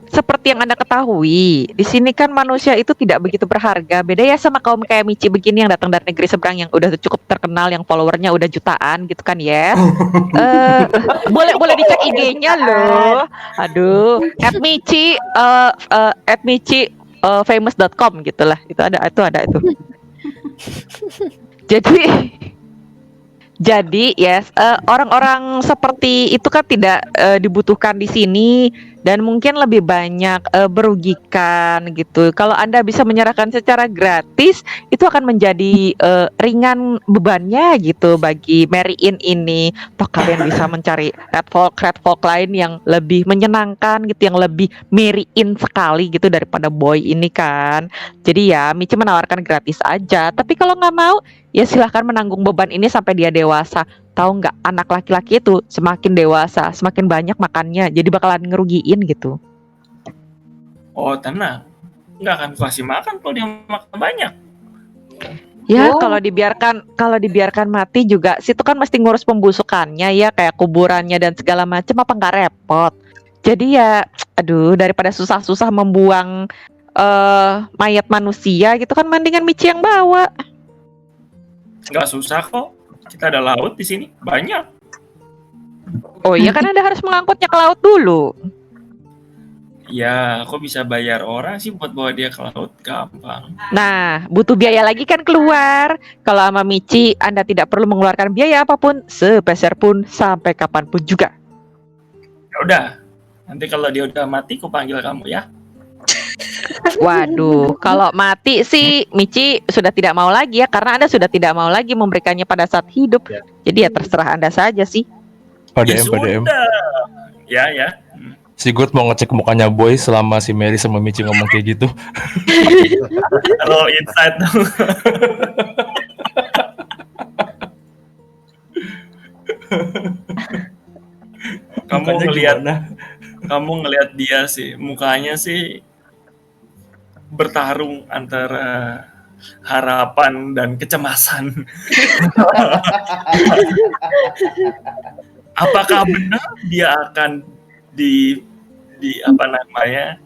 Seperti yang Anda ketahui, di sini kan manusia itu tidak begitu berharga. Beda ya sama kaum kayak Michi begini yang datang dari negeri seberang yang udah cukup terkenal, yang followernya udah jutaan gitu kan yes. Boleh dicek IG-nya loh. Aduh, @Michi famous.com gitulah. Itu ada itu. Jadi yes, orang-orang seperti itu kan tidak dibutuhkan di sini dan mungkin lebih banyak merugikan gitu. Kalau Anda bisa menyerahkan secara gratis, itu akan menjadi ringan bebannya gitu bagi Mary In ini. Toh kalian bisa mencari red folk lain yang lebih menyenangkan gitu, yang lebih Mary In sekali gitu daripada Boy ini kan. Jadi ya Michi menawarkan gratis aja. Tapi kalau nggak mau, ya silahkan menanggung beban ini sampai dia dewasa. Tahu nggak, anak laki-laki itu semakin dewasa semakin banyak makannya, jadi bakalan ngerugiin gitu. Oh tenang, nggak akan kasih makan kalau dia makan banyak. Ya, Oh. kalau dibiarkan mati juga situ kan mesti ngurus pembusukannya ya, kayak kuburannya dan segala macam, apa nggak repot. Jadi ya, aduh, daripada susah-susah membuang mayat manusia gitu kan, mendingan Michi yang bawa. Nggak susah kok. Kita ada laut di sini banyak. Oh iya kan Anda harus mengangkutnya ke laut dulu. Ya, aku bisa bayar orang sih buat bawa dia ke laut, gampang. Nah, butuh biaya lagi kan keluar. Kalau sama Michi, Anda tidak perlu mengeluarkan biaya apapun, sepeser pun, sampai kapanpun juga. Ya udah, nanti kalau dia udah mati, aku panggil kamu ya. Waduh, kalau mati sih Michi sudah tidak mau lagi ya, karena Anda sudah tidak mau lagi memberikannya pada saat hidup. Jadi ya terserah Anda saja sih. PDM. Sudah. Ya. Si Good mau ngecek mukanya Boy selama si Mary sama Michi ngomong kayak gitu. Kalau insight dong. Kamu ngelihat dia sih, mukanya sih bertarung antara harapan dan kecemasan. Apakah benar dia akan di apa namanya?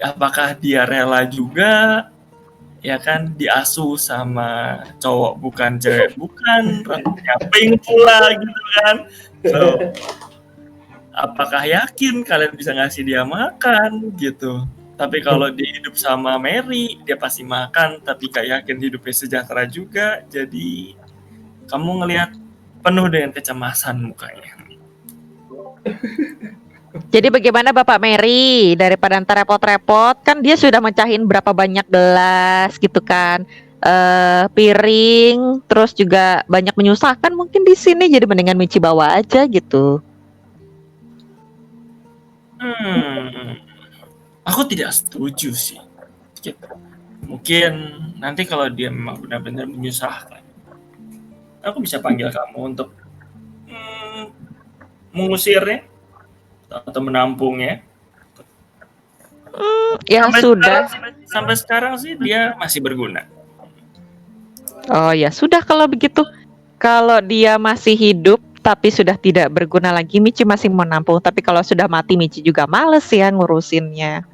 Apakah dia rela juga ya kan diasuh sama cowok bukan cewek bukan, rambutnya pink pula gitu kan. So, apakah yakin kalian bisa ngasih dia makan gitu? Tapi kalau dia hidup sama Mary, dia pasti makan, tapi gak yakin hidupnya sejahtera juga. Jadi kamu ngelihat penuh dengan kecemasan mukanya. Jadi bagaimana Bapak Mary, daripada ntar repot-repot, kan dia sudah mecahin berapa banyak gelas gitu kan, piring, terus juga banyak menyusahkan mungkin di sini, jadi mendingan Michi bawa aja gitu. Aku tidak setuju sih. Gitu. Mungkin nanti kalau dia memang benar-benar menyusahkan, aku bisa panggil kamu untuk mengusirnya atau menampungnya. Ya sudah. Sampai sekarang sih dia masih berguna. Oh ya sudah kalau begitu. Kalau dia masih hidup tapi sudah tidak berguna lagi, Michi masih menampung. Tapi kalau sudah mati, Michi juga males ya ngurusinnya.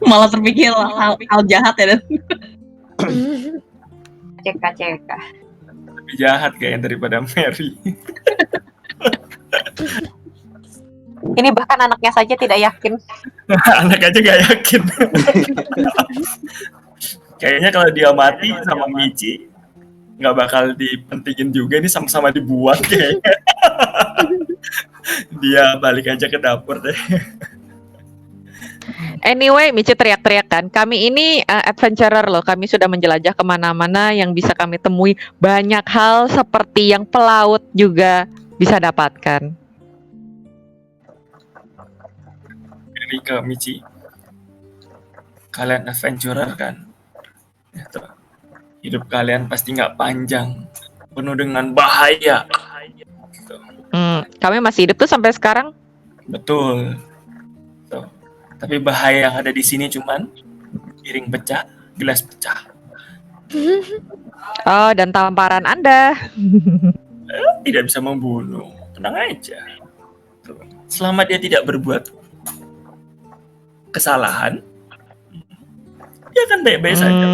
Malah terpikir hal jahat ya. Ceka. Lebih jahat kayaknya daripada Mary. Ini bahkan anaknya saja tidak yakin. Anak aja gak yakin. Kayaknya kalau dia mati sama Michi nggak bakal dipentingin juga, ini sama-sama dibuat kayaknya. Dia balik aja ke dapur deh. Anyway, Michi teriak-teriak kan, kami ini adventurer loh, kami sudah menjelajah kemana-mana yang bisa kami temui. Banyak hal seperti yang pelaut juga bisa dapatkan. Ini ke Michi. Kalian adventurer kan? Gitu. Hidup kalian pasti nggak panjang, penuh dengan bahaya. Gitu. Kami masih hidup tuh sampai sekarang. Betul. Tuh. Tapi bahaya yang ada di sini cuman piring pecah, gelas pecah. Oh, dan tamparan Anda. Tidak bisa membunuh. Tenang aja. Tuh. Selama dia tidak berbuat kesalahan, dia akan baik-baik saja.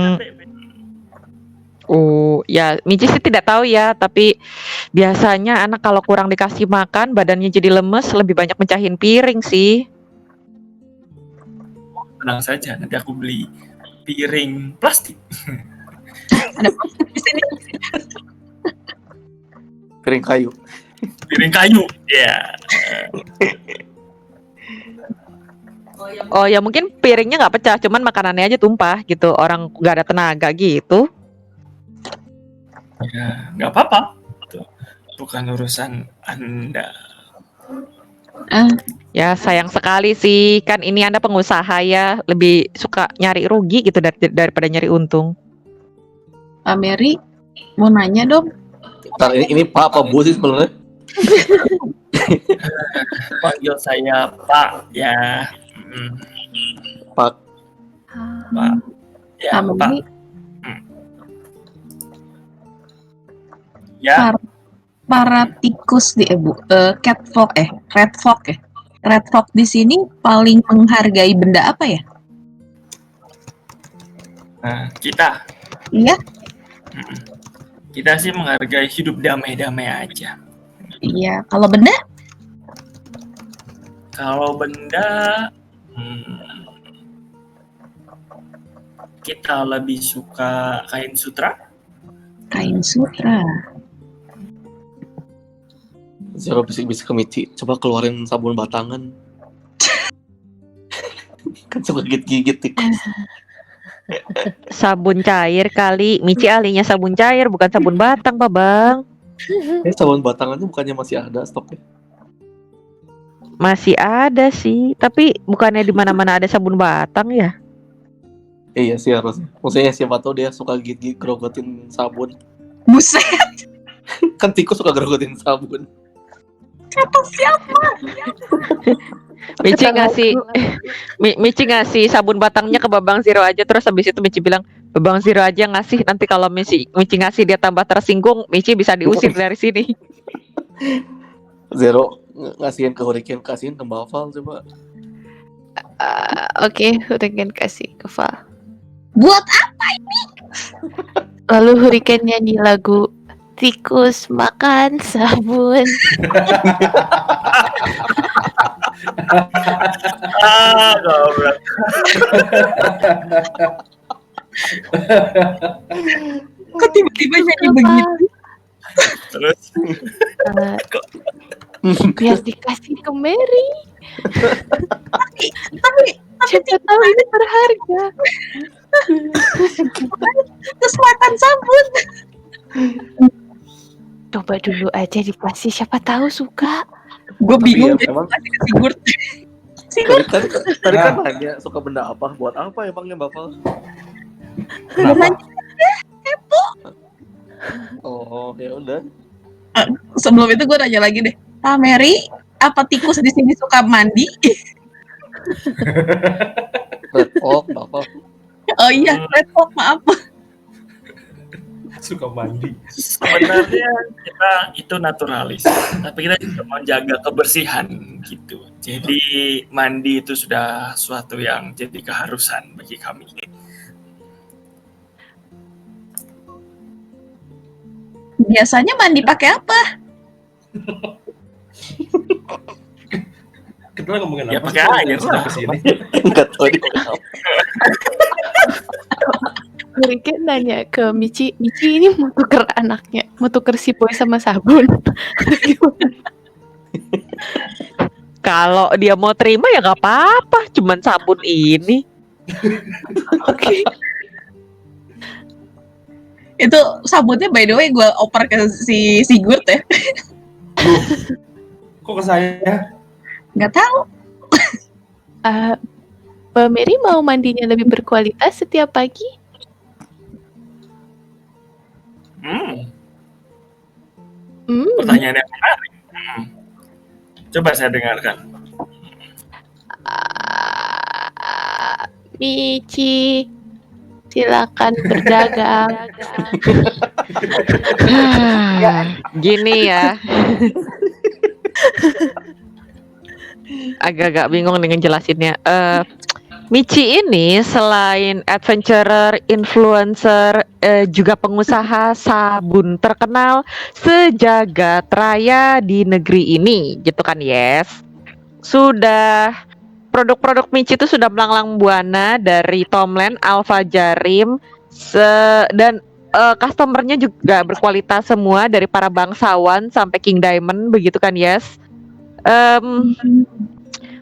Oh, ya Michi sih tidak tahu ya, tapi biasanya anak kalau kurang dikasih makan, badannya jadi lemes, lebih banyak mencahin piring sih. Tenang saja, nanti aku beli piring plastik. Ada plastik di sini. Piring kayu. Piring kayu, ya. Oh ya mungkin piringnya nggak pecah, cuman makanannya aja tumpah gitu, orang nggak ada tenaga gitu. Ya, nggak apa-apa. Tuh, bukan urusan Anda. Ya sayang sekali sih, kan ini Anda pengusaha ya, lebih suka nyari rugi gitu daripada nyari untung. Mary mau nanya dong. Ntar ini Pak apa Bu sih sebenarnya? Panggil saya Pak ya. Mm, Pak. Pak. Ya, Sama Pak. ini Ya, para tikus di catfolk red folk ya. Red folk di sini paling menghargai benda apa ya? nah, kita. Iya, Mm, Kita sih menghargai hidup damai-damai aja. iya. Kalau benda, Kalau benda, kita lebih suka kain sutra. kain sutra. Zero bisik-bisik ke Michi, coba keluarin sabun batangan. Kan suka gigit-gigit tikus. Sabun cair kali. Michi ahlinya sabun cair, bukan sabun batang, Pak Bang. Sabun batangannya bukannya masih ada stoknya? Masih ada sih, tapi bukannya di mana-mana ada sabun batang ya? Iya sih harusnya. Maksudnya siapa tahu dia suka gigit grogotin sabun. Buset, Kan tikus suka grogotin sabun. siapa? Michi ngasih Michi ngasih sabun batangnya ke Babang Zero aja, terus habis itu Michi bilang Babang Zero aja ngasih, nanti kalau Michi ngasih dia tambah tersinggung, Michi bisa diusir dari sini. Zero ngasihin ke Hurricane, kasihin ke Baval coba. Oke, Hurricane kasih ke Val. Buat Lalu Hurricane nyanyi lagu tikus makan sabun. Goblok. kok tiba-tiba nyanyi Apa? begitu? Terus Biar dikasih ke Mary. Tapi Siapa tahu ini berharga. keselatan sabun. Coba dulu aja dikasih, siapa tahu suka. Gue Tapi bingung ya, deh emang kasih ke Sigurd. Sigurd tadi kan nanya suka benda apa, buat apa emangnya Baval? Kenapa? Oh ya udah. sebelum itu gue nanya lagi deh. Ah Mary, apa tikus di sini suka mandi? Red Oak, Baval. Oh iya, Red Fox, maaf. Suka mandi. sebenarnya kita itu naturalis, tapi kita juga menjaga kebersihan gitu. Jadi mandi itu sudah suatu yang jadi keharusan bagi kami. Biasanya mandi pakai apa? Kita ngomongin Ya, apa? pakai sih? air lah. Sampai sini. Enggak tahu ini apa. Hurricane nanya ke Michi, Michi ini mau tuker anaknya, mau tuker si boy sama sabun. Kalau dia mau terima ya nggak apa-apa, cuman sabun ini. Oke. Itu sabunnya by the way gue oper ke si Sigurd ya. Kok ke saya? Nggak tahu. Mbak Mary mau mandinya lebih berkualitas setiap pagi? Pertanyaan yang menarik. Coba saya dengarkan. Michi, silakan berdagang. Gini ya. Agak-agak bingung dengan jelasinnya. Michi ini selain adventurer, influencer, juga pengusaha sabun terkenal sejagat raya di negeri ini, gitu kan, Yes? Sudah produk-produk Michi itu sudah melanglang buana dari Tomland, Alpha Jarim, dan customernya juga berkualitas semua dari para bangsawan sampai King Diamond, begitu kan, Yes?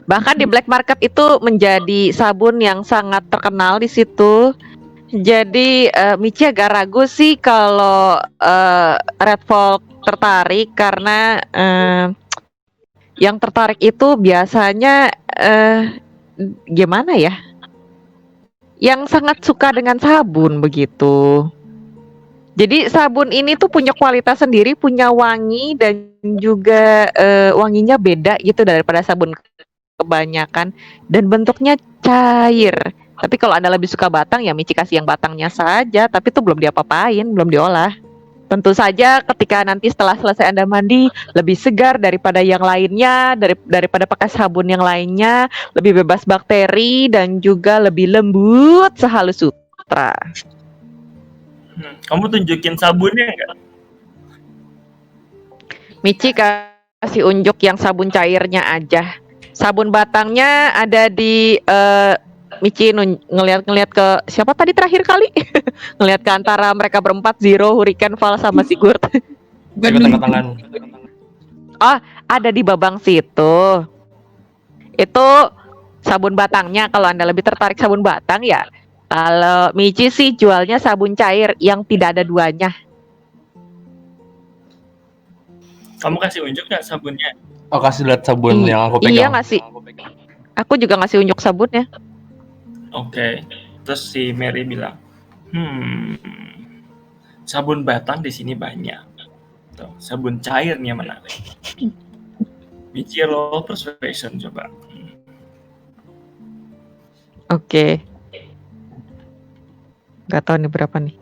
Bahkan di black market itu menjadi sabun yang sangat terkenal di situ. Jadi Michi agak ragu sih kalau Red Folk tertarik, karena yang tertarik itu biasanya gimana ya? Yang sangat suka dengan sabun begitu. Jadi sabun ini tuh punya kualitas sendiri, punya wangi dan juga wanginya beda gitu daripada sabun kebanyakan dan bentuknya cair. Tapi kalau Anda lebih suka batang ya Michi kasih yang batangnya saja, tapi itu belum diapa-apain, belum diolah. Tentu saja ketika nanti setelah selesai Anda mandi lebih segar daripada yang lainnya, daripada pakai sabun yang lainnya, lebih bebas bakteri dan juga lebih lembut sehalus sutra. Kamu tunjukin sabunnya nggak? Michi kasih unjuk yang sabun cairnya aja. Sabun batangnya ada di Michi ngeliat ke siapa tadi terakhir kali? Ngeliat ke antara mereka berempat, Zero, Hurricane, Val sama Sigurd. Ikut tengah-tengah. Oh, ada di Babang situ. Itu sabun batangnya. Kalau Anda lebih tertarik sabun batang ya. Kalau Michi sih jualnya sabun cair yang tidak ada duanya. Kamu kasih unjuk nggak sabunnya? Oh, kasih lihat sabun yang aku pegang. Iya ngasih. Aku juga ngasih unjuk sabunnya. Oke. Terus si Mary bilang, sabun batang di sini banyak. Tuh, sabun cairnya menarik. Michi roll persuasion coba. Oke. Gak tahu nih berapa nih.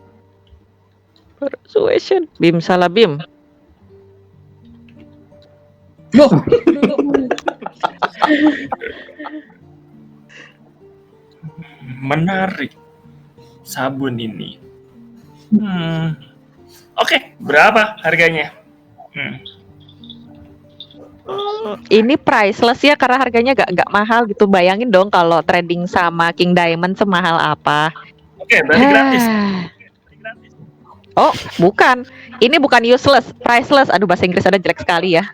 Persuasion. Bim salah Bim. Loh, Menarik sabun ini. Oke, berapa harganya? Ini priceless ya karena harganya gak mahal gitu. Bayangin dong kalau trading sama King Diamond semahal apa. Oke, berarti gratis. Oh, bukan. Ini bukan useless, priceless. Aduh, bahasa Inggris ada jelek sekali ya.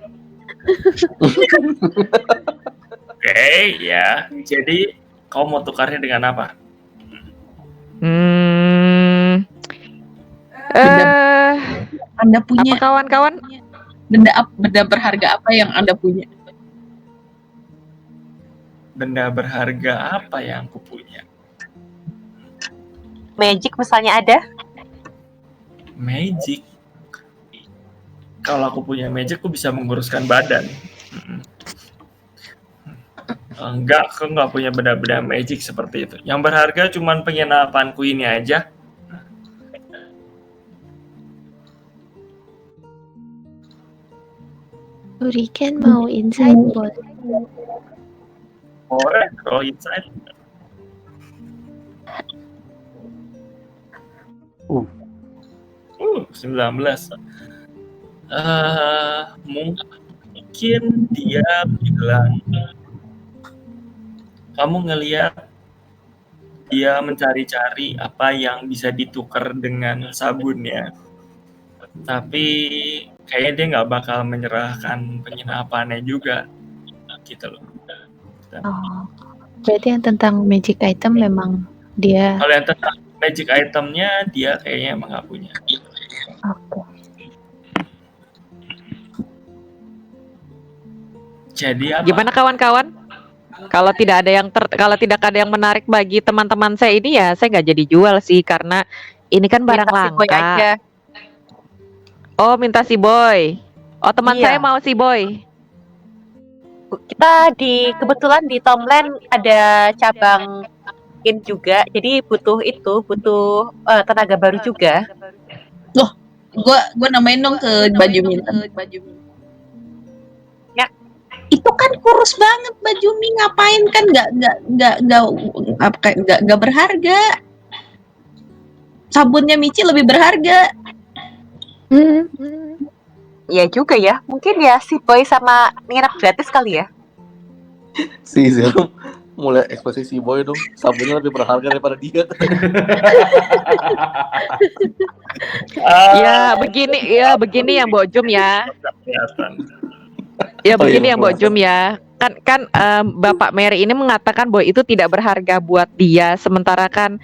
Oke, ya. Jadi kau mau tukarnya dengan apa? Anda punya Apa kawan-kawan? benda berharga apa yang Anda punya? Benda berharga apa yang aku punya? Magic misalnya ada. Magic. Kalau aku punya magic, aku bisa menguruskan badan. Enggak, aku nggak punya benda-benda magic seperti itu. Yang berharga cuman penginapanku ini aja. Hurricane mau insight boleh? Boleh, roll insight. 19. Mungkin dia bilang, kamu ngelihat dia mencari-cari apa yang bisa ditukar dengan sabunnya. Tapi kayaknya dia nggak bakal menyerahkan penginapannya juga, gitu loh. Oh, berarti yang tentang magic item memang dia. Kalau yang tentang magic itemnya dia kayaknya emang nggak punya. Oke. Jadi apa? Gimana kawan-kawan? Kalau tidak ada yang menarik bagi teman-teman saya ini ya saya nggak jadi jual sih karena ini kan barang Minta si Boy aja. langka. Oh, minta si Boy. Oh, teman Iya. saya mau si Boy. Kita kebetulan di Tomland ada cabang in juga, jadi butuh tenaga baru juga. Loh, gua namain dong ke baju minta. Ya. Itu kan kurus banget baju mi, ngapain kan nggak berharga. Sabunnya Michi lebih berharga. Ya juga ya, mungkin ya si Boy sama nginep gratis kali ya. Si Zero mulai ekspresi si Boy dong, sabunnya lebih berharga daripada dia. Ya begini yang Bojum ya. Ya Oh, begini iya, yang Bojum ya. Kan Bapak Mary ini mengatakan bahwa itu tidak berharga buat dia, sementara kan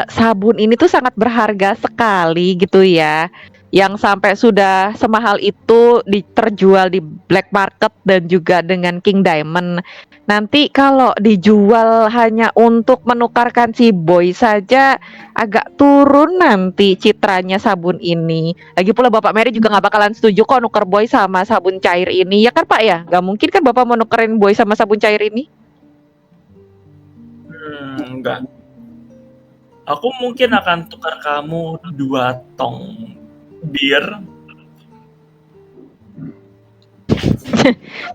sabun ini tuh sangat berharga sekali gitu ya. yang sampai sudah semahal itu terjual di black market dan juga dengan King Diamond. Nanti kalau dijual hanya untuk menukarkan si Boy saja agak turun nanti citranya sabun ini. Lagi pula Bapak Mary juga nggak bakalan setuju kok nuker Boy sama sabun cair ini, ya kan Pak ya? Nggak mungkin kan Bapak mau nukerin Boy sama sabun cair ini? Enggak. Aku mungkin akan tukar kamu 2 tong bir.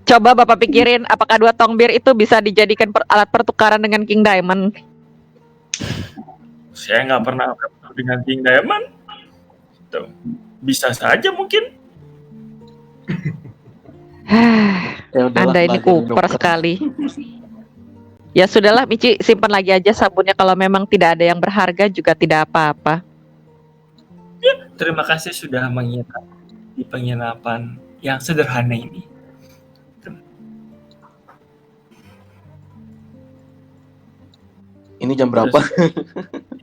Coba Bapak pikirin apakah 2 tong bir itu bisa dijadikan alat pertukaran dengan King Diamond? Saya nggak pernah ketemu dengan King Diamond. Tuh. Bisa saja mungkin. Ya udahlah, Anda ini nggak jadi kuper nuker. sekali. Ya sudahlah Michi, simpan lagi aja sabunnya, kalau memang tidak ada yang berharga juga tidak apa-apa. Terima kasih sudah menginap di penginapan yang sederhana ini. Ini jam berapa?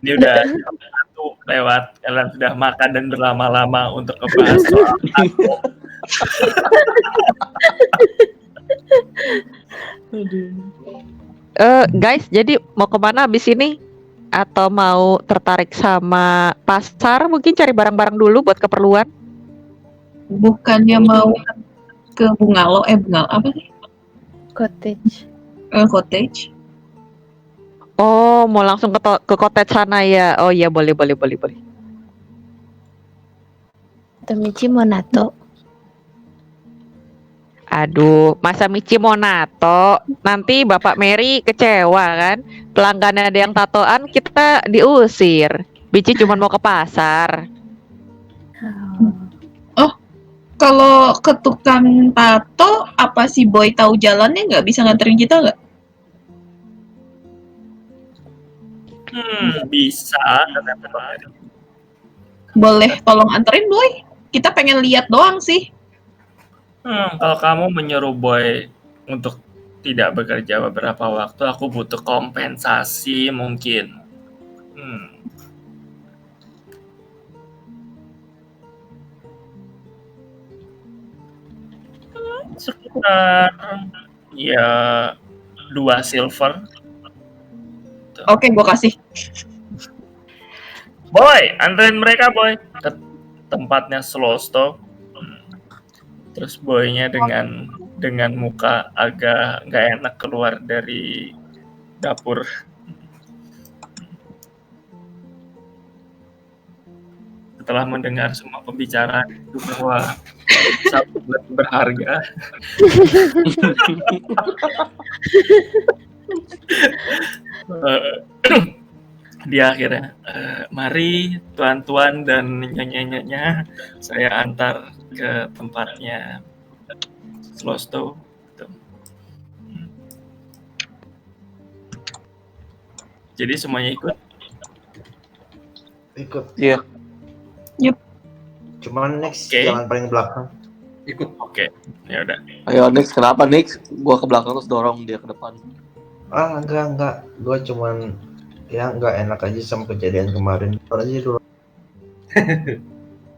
Ini udah jam 1 lewat, kalian sudah makan dan berlama-lama untuk ngebahas soal aku. Guys, jadi mau kemana abis ini? Atau mau tertarik sama pasar? Mungkin cari barang-barang dulu buat keperluan. Bukannya mau ke bungalow, bungalow apa sih? Cottage. Cottage. Oh, mau langsung ke cottage sana ya? Oh iya, boleh. Atau Michi mau nato. Aduh, masa Michi mau nato? Nanti Bapak Mary kecewa kan? Pelanggannya ada yang tatoan, kita diusir. Michi cuma mau ke pasar. Kalau ke tukang tato, apa si Boy tahu jalannya nggak bisa nganterin kita nggak? Bisa. Boleh tolong anterin Boy? Kita pengen lihat doang sih. Kalau kamu menyuruh Boy untuk tidak bekerja beberapa waktu, aku butuh kompensasi mungkin. Sekitar ya 2 silver. Oke, gua kasih. Boy, anterin mereka Boy ke tempatnya Slow Stop. Terus Boynya dengan muka agak nggak enak keluar dari dapur. Setelah mendengar semua pembicaraan itu bahwa sabun lebih berharga. Dia akhirnya, mari tuan-tuan dan nyonya-nyonya, saya antar ke tempatnya Slosto. Jadi semuanya ikut? Ikut. Iya. Yup. Cuman next Oke. jangan paling belakang. Ikut. Oke, ya udah. Ayo next, kenapa next? Gua ke belakang terus dorong dia ke depan. Enggak. Gua cuman ya nggak enak aja sama kejadian kemarin. Aja dulu.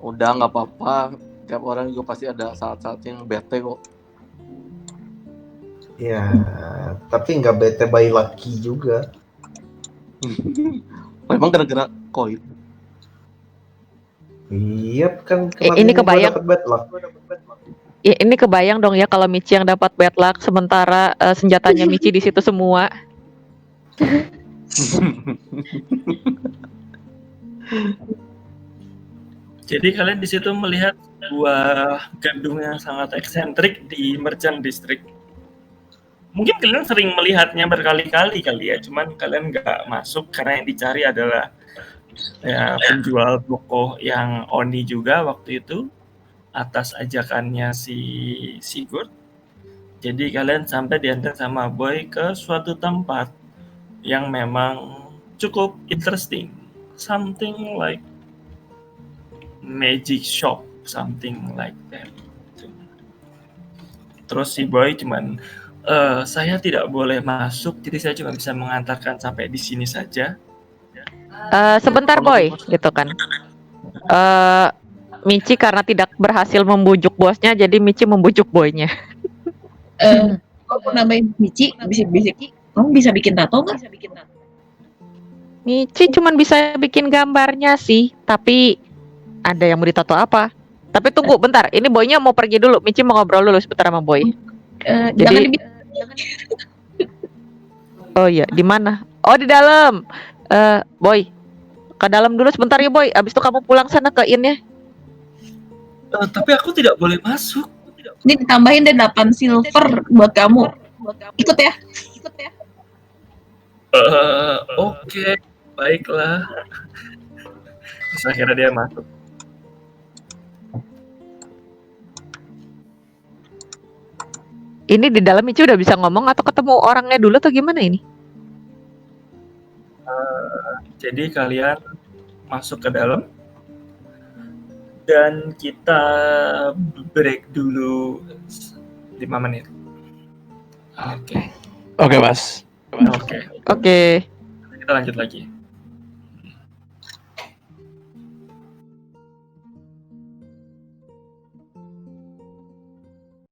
Udah, nggak apa-apa. Tiap orang juga pasti ada saat-saatnya yang bete kok. Ya, tapi nggak bete by lucky juga. Memang gara-gara koin. Iya kan Ini gua kebayang. dapet bad luck. Ini kebayang dong ya kalau Michi yang dapat bad luck, sementara senjatanya Michi di situ semua. Jadi kalian di situ melihat sebuah gedung yang sangat eksentrik di Merchant District. Mungkin kalian sering melihatnya berkali-kali kali ya, cuman kalian nggak masuk karena yang dicari adalah ya penjual toko yang Oni juga waktu itu atas ajakannya si Sigurd. Jadi kalian sampai diantar sama Boy ke suatu tempat yang memang cukup interesting, something like magic shop, something like that. Terus si Boy cuman, saya tidak boleh masuk, jadi saya cuma bisa mengantarkan sampai di sini saja. Sebentar Boy, gitu kan. Michi karena tidak berhasil membujuk bosnya, jadi Michi membujuk boynya. Kau mau nambahin Michi, kamu bisa bikin tato nggak? Michi cuman bisa bikin gambarnya sih, tapi ada yang mau ditato apa? Tapi tunggu bentar, ini boynya mau pergi dulu. Michi mau ngobrol dulu sebentar sama boy. Jangan Jadi, dibikin. oh iya, di mana? Oh di dalam. Boy, ke dalam dulu sebentar ya boy. Abis itu kamu pulang sana ke in ya. Tapi aku tidak boleh masuk. Ini ditambahin deh 8 silver buat kamu. Ikut ya. Oke, baiklah. Terus akhirnya dia masuk. Ini di dalam Michi udah bisa ngomong atau ketemu orangnya dulu atau gimana ini? Jadi kalian masuk ke dalam dan kita break dulu 5 menit. Oke. Oke, Mas. Oke. Oke. Kita lanjut lagi.